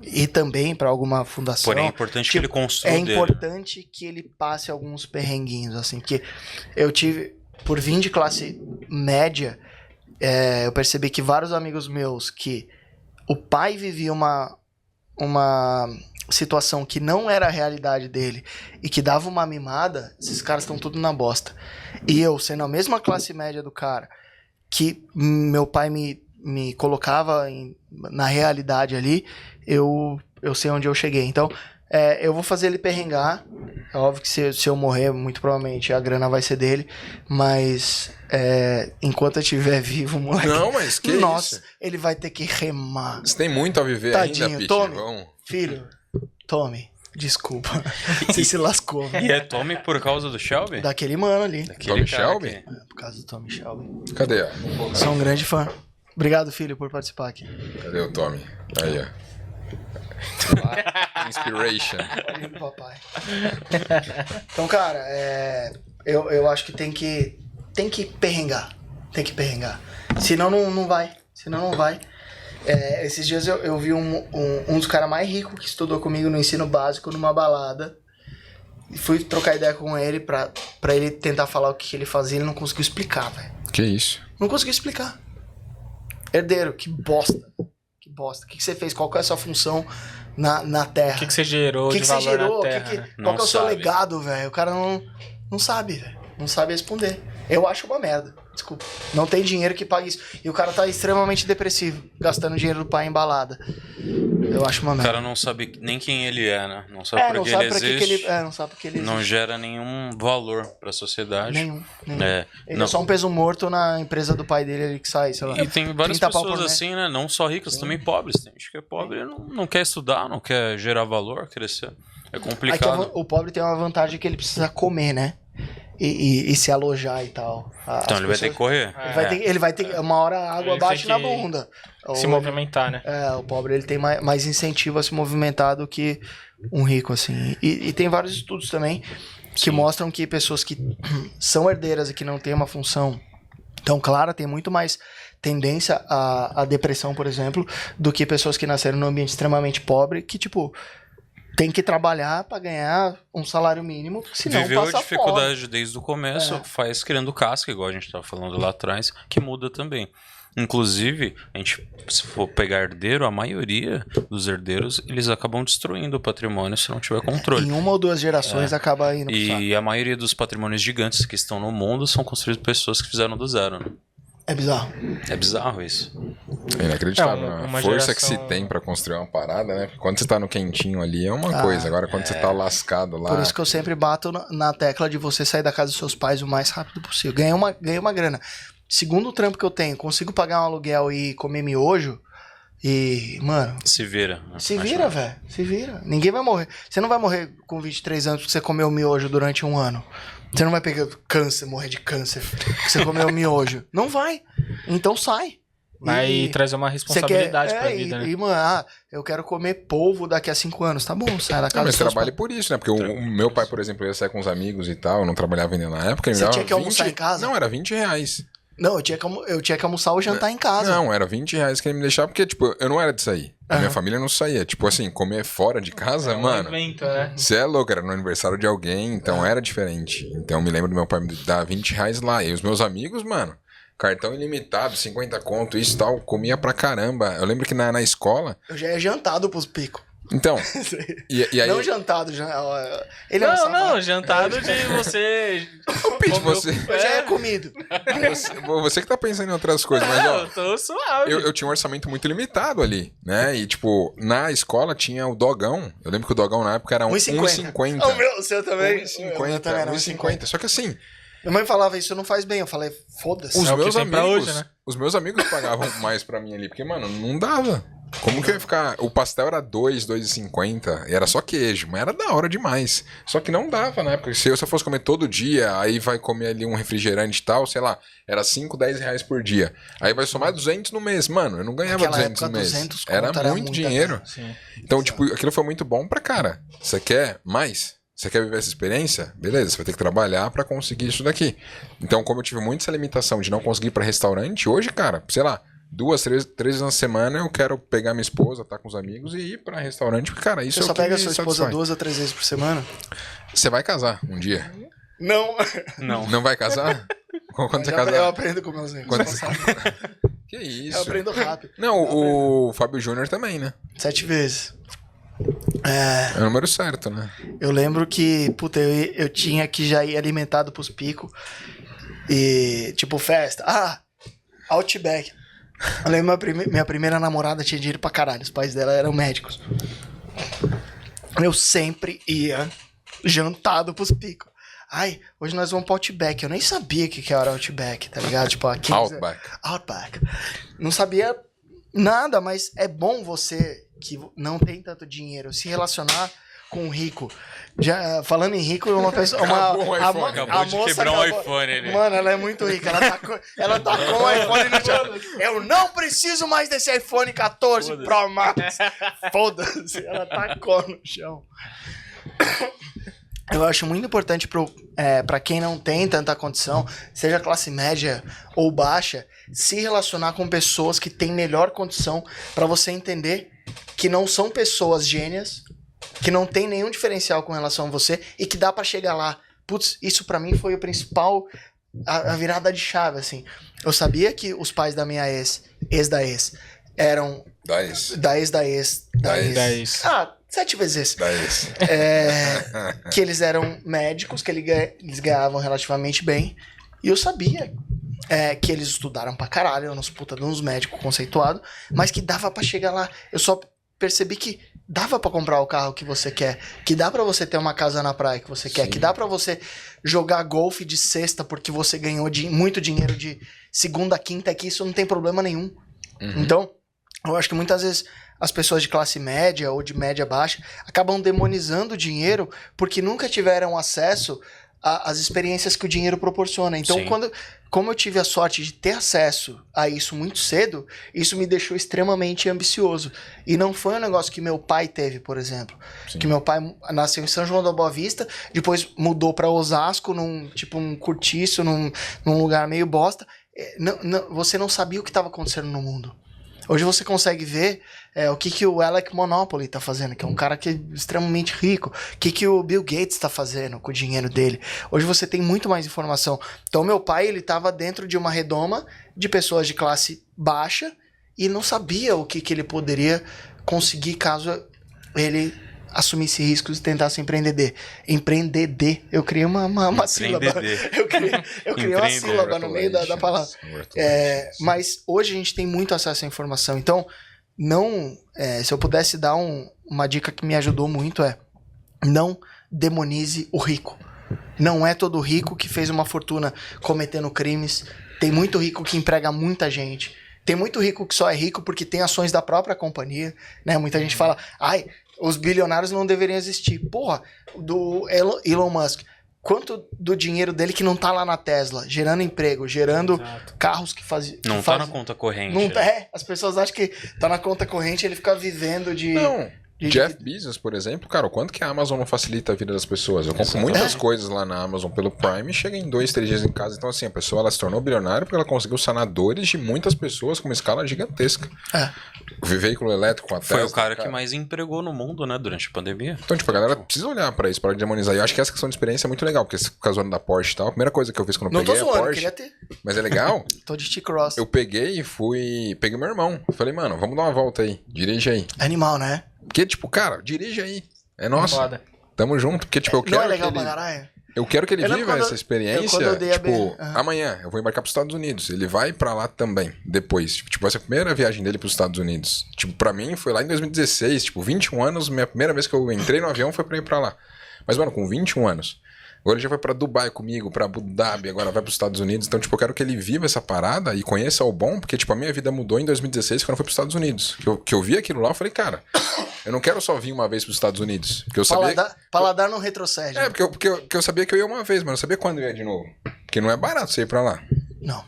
e também pra alguma fundação. Porém, é importante que ele construa É dele. importante que ele passe alguns perrenguinhos, assim, porque eu tive, por vir de classe média, eu percebi que vários amigos meus que o pai vivia uma situação que não era a realidade dele e que dava uma mimada, esses caras estão tudo na bosta. E eu, sendo a mesma classe média do cara, que meu pai me colocava na realidade ali, eu sei onde eu cheguei. Então, eu vou fazer ele perrengar. É óbvio que se eu morrer, muito provavelmente a grana vai ser dele. Mas enquanto eu estiver vivo, moleque... Não, mas que nossa, isso? ele vai ter que remar. Você tem muito a viver Tadinho, ainda, Pete. tome. Vamos. Filho, tome. Desculpa. Você se lascou, E velho. é Tommy por causa do Shelby? Daquele mano ali. Daquele Tommy cara Shelby? que- Por causa do Tommy Shelby. Cadê? Sou um grande fã. Obrigado, filho, por participar aqui. Cadê o Tommy? Aí, ó. Inspiration. Olha pro papai. Então, cara, eu acho que tem que perrengar. Tem que perrengar. Senão não vai. Senão não vai. Esses dias eu vi um dos caras mais ricos que estudou comigo no ensino básico numa balada. E fui trocar ideia com ele pra ele tentar falar o que ele fazia. Ele não conseguiu explicar, velho. Que isso? Não conseguiu explicar. Herdeiro, que bosta. Que bosta. O que você fez? Qual que é a sua função na Terra? O que você gerou O que de você valor gerou? na Terra? né? Qual que é o seu sabe. legado, velho? O cara não sabe, velho. Não sabe responder. Eu acho uma merda. Desculpa. Não tem dinheiro que pague isso. E o cara tá extremamente depressivo, gastando dinheiro do pai em balada. Eu acho uma O merda. cara não sabe nem quem ele é, né? Não sabe por não que sabe ele pra que existe. que ele. Não sabe porque ele Não existe. gera nenhum valor pra sociedade. Nenhum. É, Ele não. é só um peso morto na empresa do pai dele ali que sai, sei lá. E tem várias 30 pau por pessoas mês. assim, né? Não só ricas, também pobres. Tem gente que é pobre e não quer estudar, não quer gerar valor, crescer. É Aí que complicado. o pobre tem uma vantagem que ele precisa comer, né? E se alojar e tal. Então ele vai ter que correr. Ele vai ter uma hora a água Ele bate tem na que bunda. Se Ou- movimentar, né? o pobre ele tem mais incentivo a se movimentar do que um rico, assim. E tem vários estudos também que mostram que pessoas que são herdeiras e que não têm uma função tão clara têm muito mais tendência à depressão, por exemplo, do que pessoas que nasceram num ambiente extremamente pobre, que, tipo, tem que trabalhar para ganhar um salário mínimo, porque senão Viveu a passa dificuldade desde o começo, É. faz criando casca, igual a gente estava falando lá atrás, que muda também. Inclusive, a gente, se for pegar herdeiro, a maioria dos herdeiros, eles acabam destruindo o patrimônio se não tiver fome. controle. Em uma ou duas gerações acaba indo pro saco. E a maioria dos patrimônios gigantes que estão no mundo são construídos por pessoas que fizeram do zero, né? É bizarro. É bizarro isso. É inacreditável. É, a uma força que se geração- tem pra construir uma parada, né? Porque quando você tá no quentinho ali é uma coisa. Agora quando você tá lascado lá. Por isso que eu sempre bato na tecla de você sair da casa dos seus pais o mais rápido possível. Ganhei uma grana. Segundo o trampo que eu tenho, consigo pagar um aluguel e comer miojo E, mano... Se vira. Se vira, velho. Se vira. Ninguém vai morrer. Você não vai morrer com 23 anos porque você comeu miojo durante um ano. Você não vai pegar câncer, morrer de câncer porque você comeu miojo. Não vai. Então sai. Vai trazer uma responsabilidade pra vida, né? E, mano, eu quero comer polvo daqui a 5 anos. Tá bom, sai da casa. Mas trabalhe por isso, né? Porque o meu pai, por exemplo, ia sair com os amigos e tal, eu não trabalhava ainda na época. Você tinha que almoçar em casa? Não, era R$20. Não, eu tinha que almoçar ou jantar em casa. Não, era R$20 que ele me deixava, porque, tipo, eu não era de sair. A minha família não saía. Tipo assim, comer fora de casa, mano. Evento, né? Você é louco, era no aniversário de alguém, então era diferente. Então eu me lembro do meu pai me dar R$20 lá. E os meus amigos, mano, cartão ilimitado, 50 conto, isso e tal, comia pra caramba. Eu lembro que na escola... Eu já ia jantado pros picos. Então, e aí... Não jantado, ele Não, jantado de você... Pete, você... Eu já ia comido. Você que tá pensando em outras coisas, mas ó... Eu tô suave. Eu tinha um orçamento muito limitado ali, né? E, tipo, na escola tinha o dogão. Eu lembro que o dogão na época era 1,50. O meu, o seu também? 1,50. Só que assim... Minha mãe falava, isso não faz bem. Eu falei, foda-se. Os meus amigos pagavam mais pra mim ali, porque, mano, não dava. Como que eu ia ficar... O pastel era R$2,50, e era só queijo, mas era da hora demais. Só que não dava na época. Se eu fosse comer todo dia, aí vai comer ali um refrigerante e tal, sei lá, era R$5, R$10 por dia. Aí vai somar 200 no mês. Mano, eu não ganhava 200 no mês. Era muito dinheiro. Então, tipo, aquilo foi muito bom pra cara. Você quer mais? Você quer viver essa experiência? Beleza, você vai ter que trabalhar pra conseguir isso daqui. Então, como eu tive muito essa limitação de não conseguir ir pra restaurante, hoje, cara, sei lá, 2, 3 vezes na semana eu quero pegar minha esposa, estar com os amigos e ir pra restaurante, porque, cara, isso Você é só o que pega me sua esposa satisfaz. 2 a 3 vezes por semana? Você vai casar um dia? Não. Não. Não vai casar? Quando você Eu casar? aprendo com meus erros. Quando você... Que isso? Eu aprendo rápido. Não, o Fábio Júnior também, né? 7 vezes. É o número certo, né? Eu lembro que, puta, eu tinha que já ir alimentado pros picos. E, tipo, festa. Outback. Eu lembro minha primeira namorada tinha dinheiro pra caralho. Os pais dela eram médicos. Eu sempre ia jantado pros picos. Ai, hoje nós vamos pro Outback. Eu nem sabia o que era Outback, tá ligado? Tipo, aqui. Outback. Não sabia nada, mas é bom você que não tem tanto dinheiro se relacionar com um rico. Já, falando em rico, uma pessoa. Acabou de quebrar um iPhone ali. Mano, ela é muito rica. Ela tá com o iPhone no chão. Eu não preciso mais desse iPhone 14 Pro Max. Foda-se. Ela tacou no chão. Eu acho muito importante pra quem não tem tanta condição, seja classe média ou baixa, se relacionar com pessoas que têm melhor condição pra você entender que não são pessoas gênias, que não tem nenhum diferencial com relação a você e que dá pra chegar lá. Putz, isso pra mim foi o principal, a virada de chave, assim. Eu sabia que os pais da minha ex da ex, eram... Da ex. 7 vezes esse. Da ex. Que eles eram médicos, que eles ganhavam relativamente bem. E eu sabia que eles estudaram pra caralho, uns puta de uns médicos conceituados, mas que dava pra chegar lá. Eu só percebi que dava pra comprar o carro que você quer, que dá pra você ter uma casa na praia que você quer, Sim. que dá pra você jogar golfe de sexta porque você ganhou muito dinheiro de segunda a quinta, que isso não tem problema nenhum. Então, eu acho que muitas vezes as pessoas de classe média ou de média baixa acabam demonizando o dinheiro porque nunca tiveram acesso às experiências que o dinheiro proporciona. Então, como eu tive a sorte de ter acesso a isso muito cedo, isso me deixou extremamente ambicioso. E não foi um negócio que meu pai teve, por exemplo. Sim. Que meu pai nasceu em São João da Boa Vista, depois mudou para Osasco, num cortiço, num lugar meio bosta. Você não sabia o que estava acontecendo no mundo. Hoje você consegue ver o que o Alec Monopoly tá fazendo, que é um cara que é extremamente rico. O que o Bill Gates tá fazendo com o dinheiro dele. Hoje você tem muito mais informação. Então meu pai, ele tava dentro de uma redoma de pessoas de classe baixa e não sabia o que ele poderia conseguir caso ele assumisse riscos e tentasse empreender. Eu criei uma sílaba. Eu criei uma sílaba no meio da palavra. Mas hoje a gente tem muito acesso à informação. Então, se eu pudesse dar uma dica que me ajudou muito não demonize o rico. Não é todo rico que fez uma fortuna cometendo crimes. Tem muito rico que emprega muita gente. Tem muito rico que só é rico porque tem ações da própria companhia, né? Muita gente fala, ai, os bilionários não deveriam existir. Porra, do Elon Musk, quanto do dinheiro dele que não tá lá na Tesla, gerando emprego, gerando carros que fazem... Não tá na conta corrente. Não tá, as pessoas acham que tá na conta corrente, ele fica vivendo de... Não. Jeff Bezos, por exemplo, cara, o quanto que a Amazon não facilita a vida das pessoas? Eu compro muitas coisas lá na Amazon pelo Prime e chega em 2, 3 dias em casa. Então, assim, a pessoa ela se tornou bilionária porque ela conseguiu sanar dores de muitas pessoas com uma escala gigantesca. O veículo elétrico com a Tesla. Foi o cara que mais empregou no mundo, né, durante a pandemia. Então, tipo, a galera precisa olhar pra isso, para demonizar. E eu acho que essa questão de experiência é muito legal, porque esse casando da Porsche e tal, a primeira coisa que eu fiz quando eu peguei a Porsche... queria ter. Mas é legal. Tô de T-Cross. Eu peguei e fui... Peguei meu irmão. Falei, mano, vamos dar uma volta aí. Dirige aí. Animal, né? Porque, tipo, cara, dirige aí. É nosso. Foda. Tamo junto. Porque, tipo, eu quero. Não é legal que ele... pra caralho? Eu quero que ele viva essa experiência. Tipo, a... amanhã eu vou embarcar pros Estados Unidos. Ele vai pra lá também, depois. Tipo, vai ser a primeira viagem dele pros Estados Unidos. Tipo, pra mim foi lá em 2016. Tipo, 21 anos, minha primeira vez que eu entrei no avião foi pra ir pra lá. Mas, mano, com 21 anos. Agora ele já foi pra Dubai comigo, pra Abu Dhabi, agora vai pros Estados Unidos. Então, tipo, eu quero que ele viva essa parada e conheça o bom, porque, tipo, a minha vida mudou em 2016 quando eu fui pros Estados Unidos. Que eu vi aquilo lá, eu falei, cara, eu não quero só vir uma vez pros Estados Unidos. Porque eu sabia... Paladar não retrocede. É, porque eu sabia que eu ia uma vez, mas eu não sabia quando eu ia de novo. Porque não é barato você ir pra lá. Não.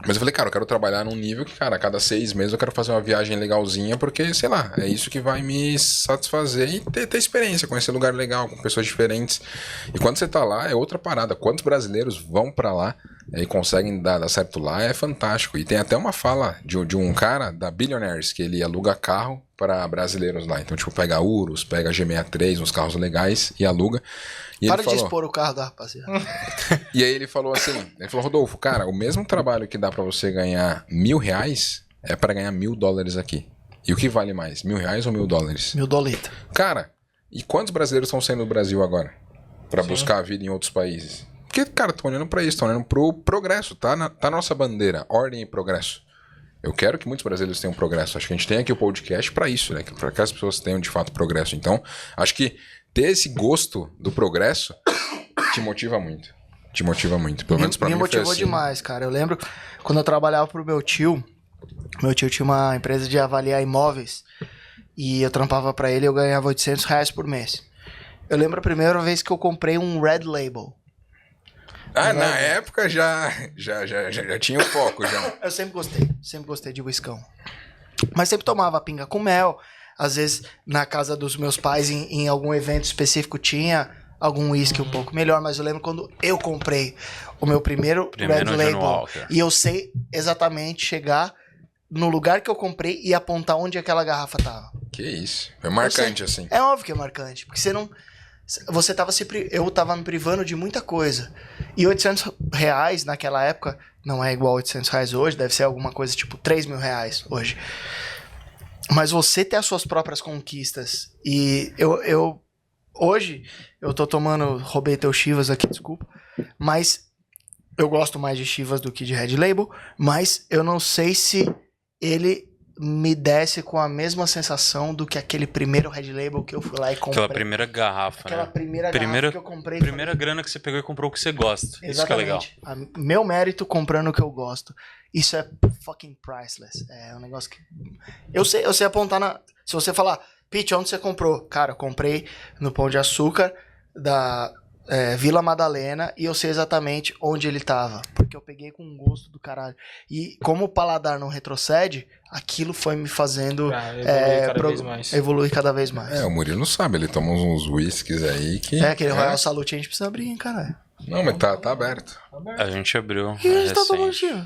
Mas eu falei, cara, eu quero trabalhar num nível que, cara, a cada 6 meses eu quero fazer uma viagem legalzinha, porque, sei lá, é isso que vai me satisfazer e ter experiência, conhecer lugar legal, com pessoas diferentes. E quando você tá lá, é outra parada. Quantos brasileiros vão pra lá e conseguem dar certo lá, é fantástico. E tem até uma fala de um cara da Billionaires, que ele aluga carro para brasileiros lá. Então, tipo, pega Urus, pega G63, uns carros legais e aluga. E para de expor o carro da rapaziada. E aí ele falou assim, Rodolfo, cara, o mesmo trabalho que dá pra você ganhar R$1.000 é pra ganhar $1.000 aqui. E o que vale mais, R$1.000 ou $1.000? $1.000. Cara, e quantos brasileiros estão saindo do Brasil agora? Pra buscar a vida em outros países? Porque, cara, estão olhando pra isso, estão olhando pro progresso, tá na nossa bandeira, ordem e progresso. Eu quero que muitos brasileiros tenham progresso. Acho que a gente tem aqui o podcast pra isso, né? Pra que as pessoas tenham de fato progresso. Então, acho que ter esse gosto do progresso te motiva muito. Te motiva muito. Pelo menos pra mim me motivou foi assim. Demais, cara. Eu lembro quando eu trabalhava pro meu tio tinha uma empresa de avaliar imóveis e eu trampava pra ele e eu ganhava R$800 por mês. Eu lembro a primeira vez que eu comprei um Red Label. Na época já tinha o foco já. Eu sempre gostei de whiskão. Mas sempre tomava pinga com mel. Às vezes, na casa dos meus pais, em algum evento específico, tinha algum whisky um pouco melhor. Mas eu lembro quando eu comprei o meu primeiro Red Label. E eu sei exatamente chegar no lugar que eu comprei e apontar onde aquela garrafa tava. Que isso. É marcante, assim. É óbvio que é marcante. Porque você não... Você tava eu tava me privando de muita coisa. E R$800 naquela época não é igual R$800 hoje. Deve ser alguma coisa tipo R$3.000 hoje. Mas você ter as suas próprias conquistas. E hoje, eu tô tomando... Roubei teu Chivas aqui, desculpa. Mas eu gosto mais de Chivas do que de Red Label. Mas eu não sei se ele me desse com a mesma sensação do que aquele primeiro Red Label que eu fui lá e comprei. Aquela primeira garrafa, Aquela né? primeira garrafa que eu comprei. Primeira grana que você pegou e comprou o que você gosta. Exatamente. Isso que é legal. Meu mérito comprando o que eu gosto. Isso é fucking priceless. É um negócio que... Eu sei apontar na... Se você falar, Pete, onde você comprou? Cara, eu comprei no Pão de Açúcar da Vila Madalena e eu sei exatamente onde ele tava. Porque eu peguei com gosto do caralho. E como o paladar não retrocede, aquilo foi me fazendo evoluir cada vez mais. O Murilo sabe, ele toma uns whiskies aí que... Aquele Royal Salute a gente precisa abrir, hein, caralho. Não, mas tá aberto. A gente abriu. E a gente tá tomando tio.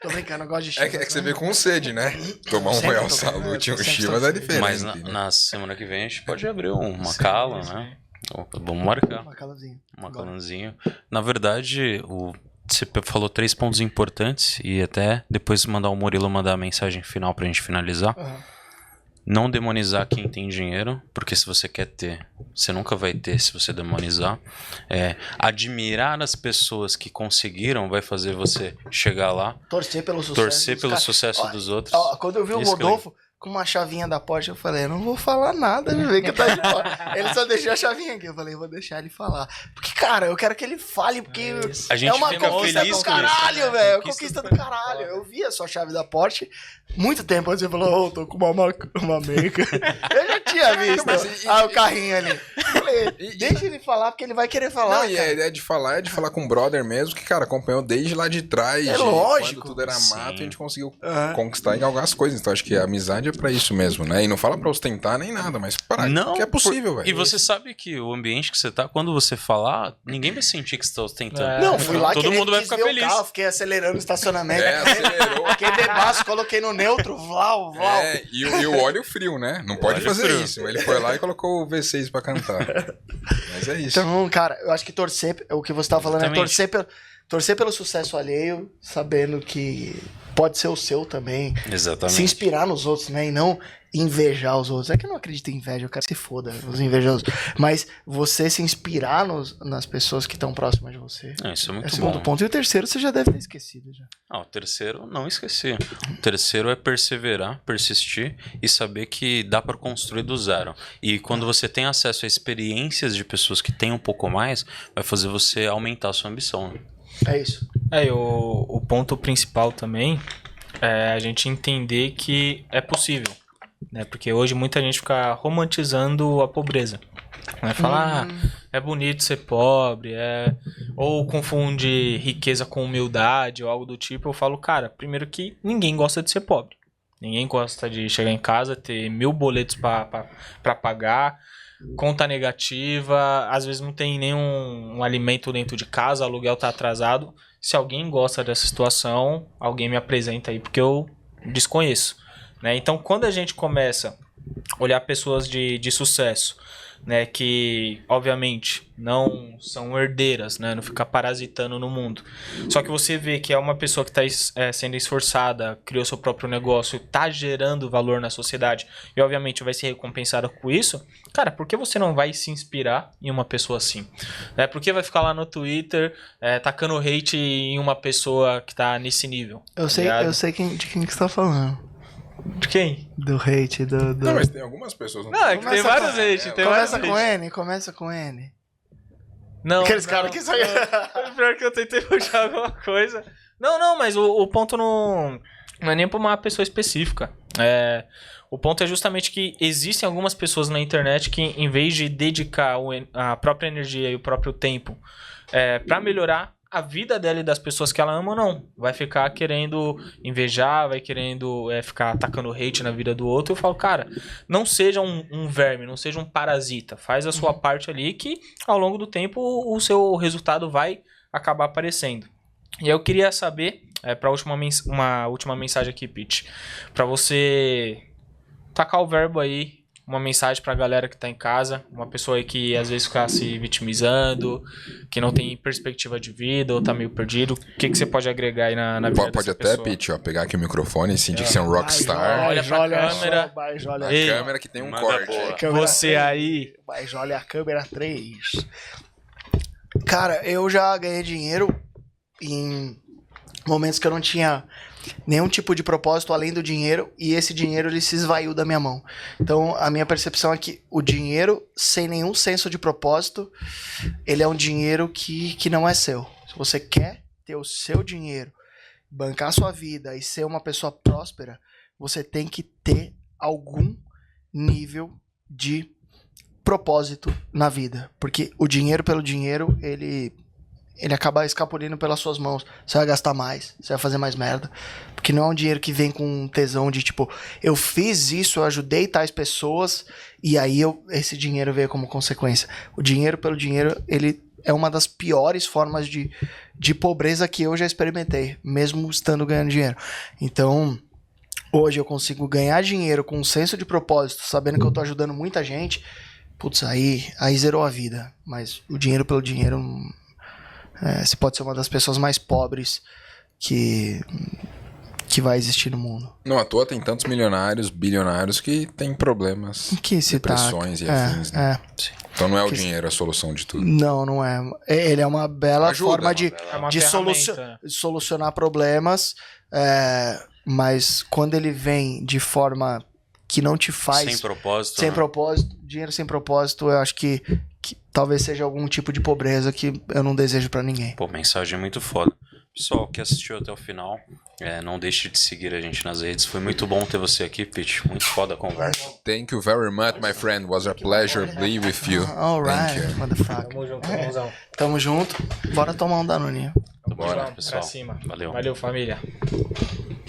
Tô brincando, eu gosto de Chivas. É que você veio com sede, né? Tomar um Royal Salute e um Chivas é diferente. Mas na semana que vem a gente pode abrir um Macallan, né? Vamos marcar. Macallanzinho. Na verdade, você falou 3 pontos importantes e até depois mandar o Murilo mandar a mensagem final pra gente finalizar. Não demonizar quem tem dinheiro, porque se você quer ter, você nunca vai ter se você demonizar. Admirar as pessoas que conseguiram vai fazer você chegar lá. Torcer pelo sucesso sucesso dos outros. Quando eu vi o Rodolfo, com uma chavinha da porta. Eu falei, eu não vou falar nada, ver que tá de fora. Ele só deixou a chavinha aqui. Eu falei, eu vou deixar ele falar. Porque, cara, eu quero que ele fale, porque A gente uma fica conquista feliz do com isso, caralho, né? velho. Conquista Conquista do do caralho. Eu vi a sua chave da Porsche muito tempo antes. Você falou, tô com uma Maker. Eu já tinha visto. O carrinho ali. Eu falei, deixa ele falar, porque ele vai querer falar. Não, e a ideia de falar é de falar com o brother mesmo, que, cara, acompanhou desde lá de trás. É lógico. Quando tudo era mato, Sim. a gente conseguiu conquistar e galgar as coisas. Então acho que a amizade é pra isso mesmo, né? E não fala pra ostentar nem nada, mas para Não, que é possível, velho. E você sabe que o ambiente que você tá, quando você falar, ninguém vai sentir que você tá ostentando. É. Não, fui lá, Todo querer mundo vai quis ficar ver feliz. o carro, fiquei acelerando o estacionamento. Acelerou. Fiquei bebaço, coloquei no neutro, vlau. E o óleo frio, né? Não pode Óleo fazer frio. isso. Ele foi lá e colocou o V6 pra cantar. Mas é isso. Então, cara, eu acho que torcer, o que você tava falando Exatamente. é torcer pelo sucesso alheio, sabendo que pode ser o seu também. Exatamente. Se inspirar nos outros, né? E não invejar os outros. É que eu não acredito em inveja, eu quero que se foda, os invejosos. Mas você se inspirar nas pessoas que estão próximas de você. Isso é muito É o bom. segundo ponto. E o terceiro você já deve ter esquecido já. O terceiro, não esquecer. O terceiro é perseverar, persistir e saber que dá pra construir do zero. E quando você tem acesso a experiências de pessoas que têm um pouco mais, vai fazer você aumentar a sua ambição. Né? É isso. E o ponto principal também é a gente entender que é possível, né? Porque hoje muita gente fica romantizando a pobreza, né? Fala, é bonito ser pobre, ou confunde riqueza com humildade ou algo do tipo. Eu falo, cara, primeiro que ninguém gosta de ser pobre. Ninguém gosta de chegar em casa, ter 1000 boletos para pagar, conta negativa, às vezes não tem nenhum alimento dentro de casa, o aluguel tá atrasado. Se alguém gosta dessa situação, alguém me apresenta aí, porque eu desconheço, né? Então, quando a gente começa a olhar pessoas de sucesso, né, que obviamente não são herdeiras, né, não fica parasitando no mundo. Só que você vê que é uma pessoa que está sendo esforçada, criou seu próprio negócio, está gerando valor na sociedade e obviamente vai ser recompensada com isso. Cara, por que você não vai se inspirar em uma pessoa assim? Por que vai ficar lá no Twitter tacando hate em uma pessoa que está nesse nível? Eu sei de quem que você tá falando. De quem? Do hate, do... Não, mas tem algumas pessoas. Não, é que tem vários hate. Começa com N. Não, Aqueles não, caras que saem... Pior que eu tentei puxar alguma coisa. Não, mas o ponto não é nem pra uma pessoa específica. O ponto é justamente que existem algumas pessoas na internet que, em vez de dedicar a própria energia e o próprio tempo pra melhorar a vida dela e das pessoas que ela ama, não. Vai ficar querendo invejar, vai querendo ficar atacando hate na vida do outro. Eu falo, cara, não seja um verme, não seja um parasita. Faz a sua parte ali que, ao longo do tempo, o seu resultado vai acabar aparecendo. E eu queria saber, para uma última mensagem aqui, Pete, para você tacar o verbo aí, uma mensagem pra galera que tá em casa, uma pessoa aí que às vezes fica se vitimizando, que não tem perspectiva de vida ou tá meio perdido. O que você pode agregar aí na vida Pode dessa até, pessoa? Pete, ó, pegar aqui o microfone e sentir que você é um rockstar. Olha pra câmera. A Ei, câmera que tem um manda corte. boa. Você aí. Mas olha a câmera 3. Cara, eu já ganhei dinheiro em momentos que eu não tinha nenhum tipo de propósito além do dinheiro, e esse dinheiro ele se esvaiu da minha mão. Então a minha percepção é que o dinheiro sem nenhum senso de propósito, ele é um dinheiro que não é seu. Se você quer ter o seu dinheiro, bancar a sua vida e ser uma pessoa próspera, você tem que ter algum nível de propósito na vida, porque o dinheiro pelo dinheiro, ele acaba escapulindo pelas suas mãos. Você vai gastar mais, você vai fazer mais merda. Porque não é um dinheiro que vem com um tesão de tipo, eu fiz isso, eu ajudei tais pessoas, e aí esse dinheiro veio como consequência. O dinheiro pelo dinheiro, ele é uma das piores formas de pobreza que eu já experimentei, mesmo estando ganhando dinheiro. Então, hoje eu consigo ganhar dinheiro com um senso de propósito, sabendo que eu tô ajudando muita gente. Putz, aí zerou a vida. Mas o dinheiro pelo dinheiro... você pode ser uma das pessoas mais pobres que vai existir no mundo. Não à toa tem tantos milionários, bilionários que têm problemas, Que se depressões e afins, né? Então não é o Que dinheiro a solução de tudo. Não é. Ele é uma bela Ajuda, forma de uma ferramenta, né? solucionar problemas, mas quando ele vem de forma que não te faz... Sem propósito. Sem né? propósito. Dinheiro sem propósito, eu acho que talvez seja algum tipo de pobreza que eu não desejo pra ninguém. Pô, mensagem muito foda. Pessoal que assistiu até o final, não deixe de seguir a gente nas redes. Foi muito bom ter você aqui, Pete. Muito foda a conversa. Thank you very much, my friend. Was a pleasure being with you. Alright, Thank you. motherfucker. Tamo junto, irmãozão. Tamo junto. Bora tomar um Danoninho. Tamo Bora. junto, pessoal. Pra cima. Valeu. Valeu, família.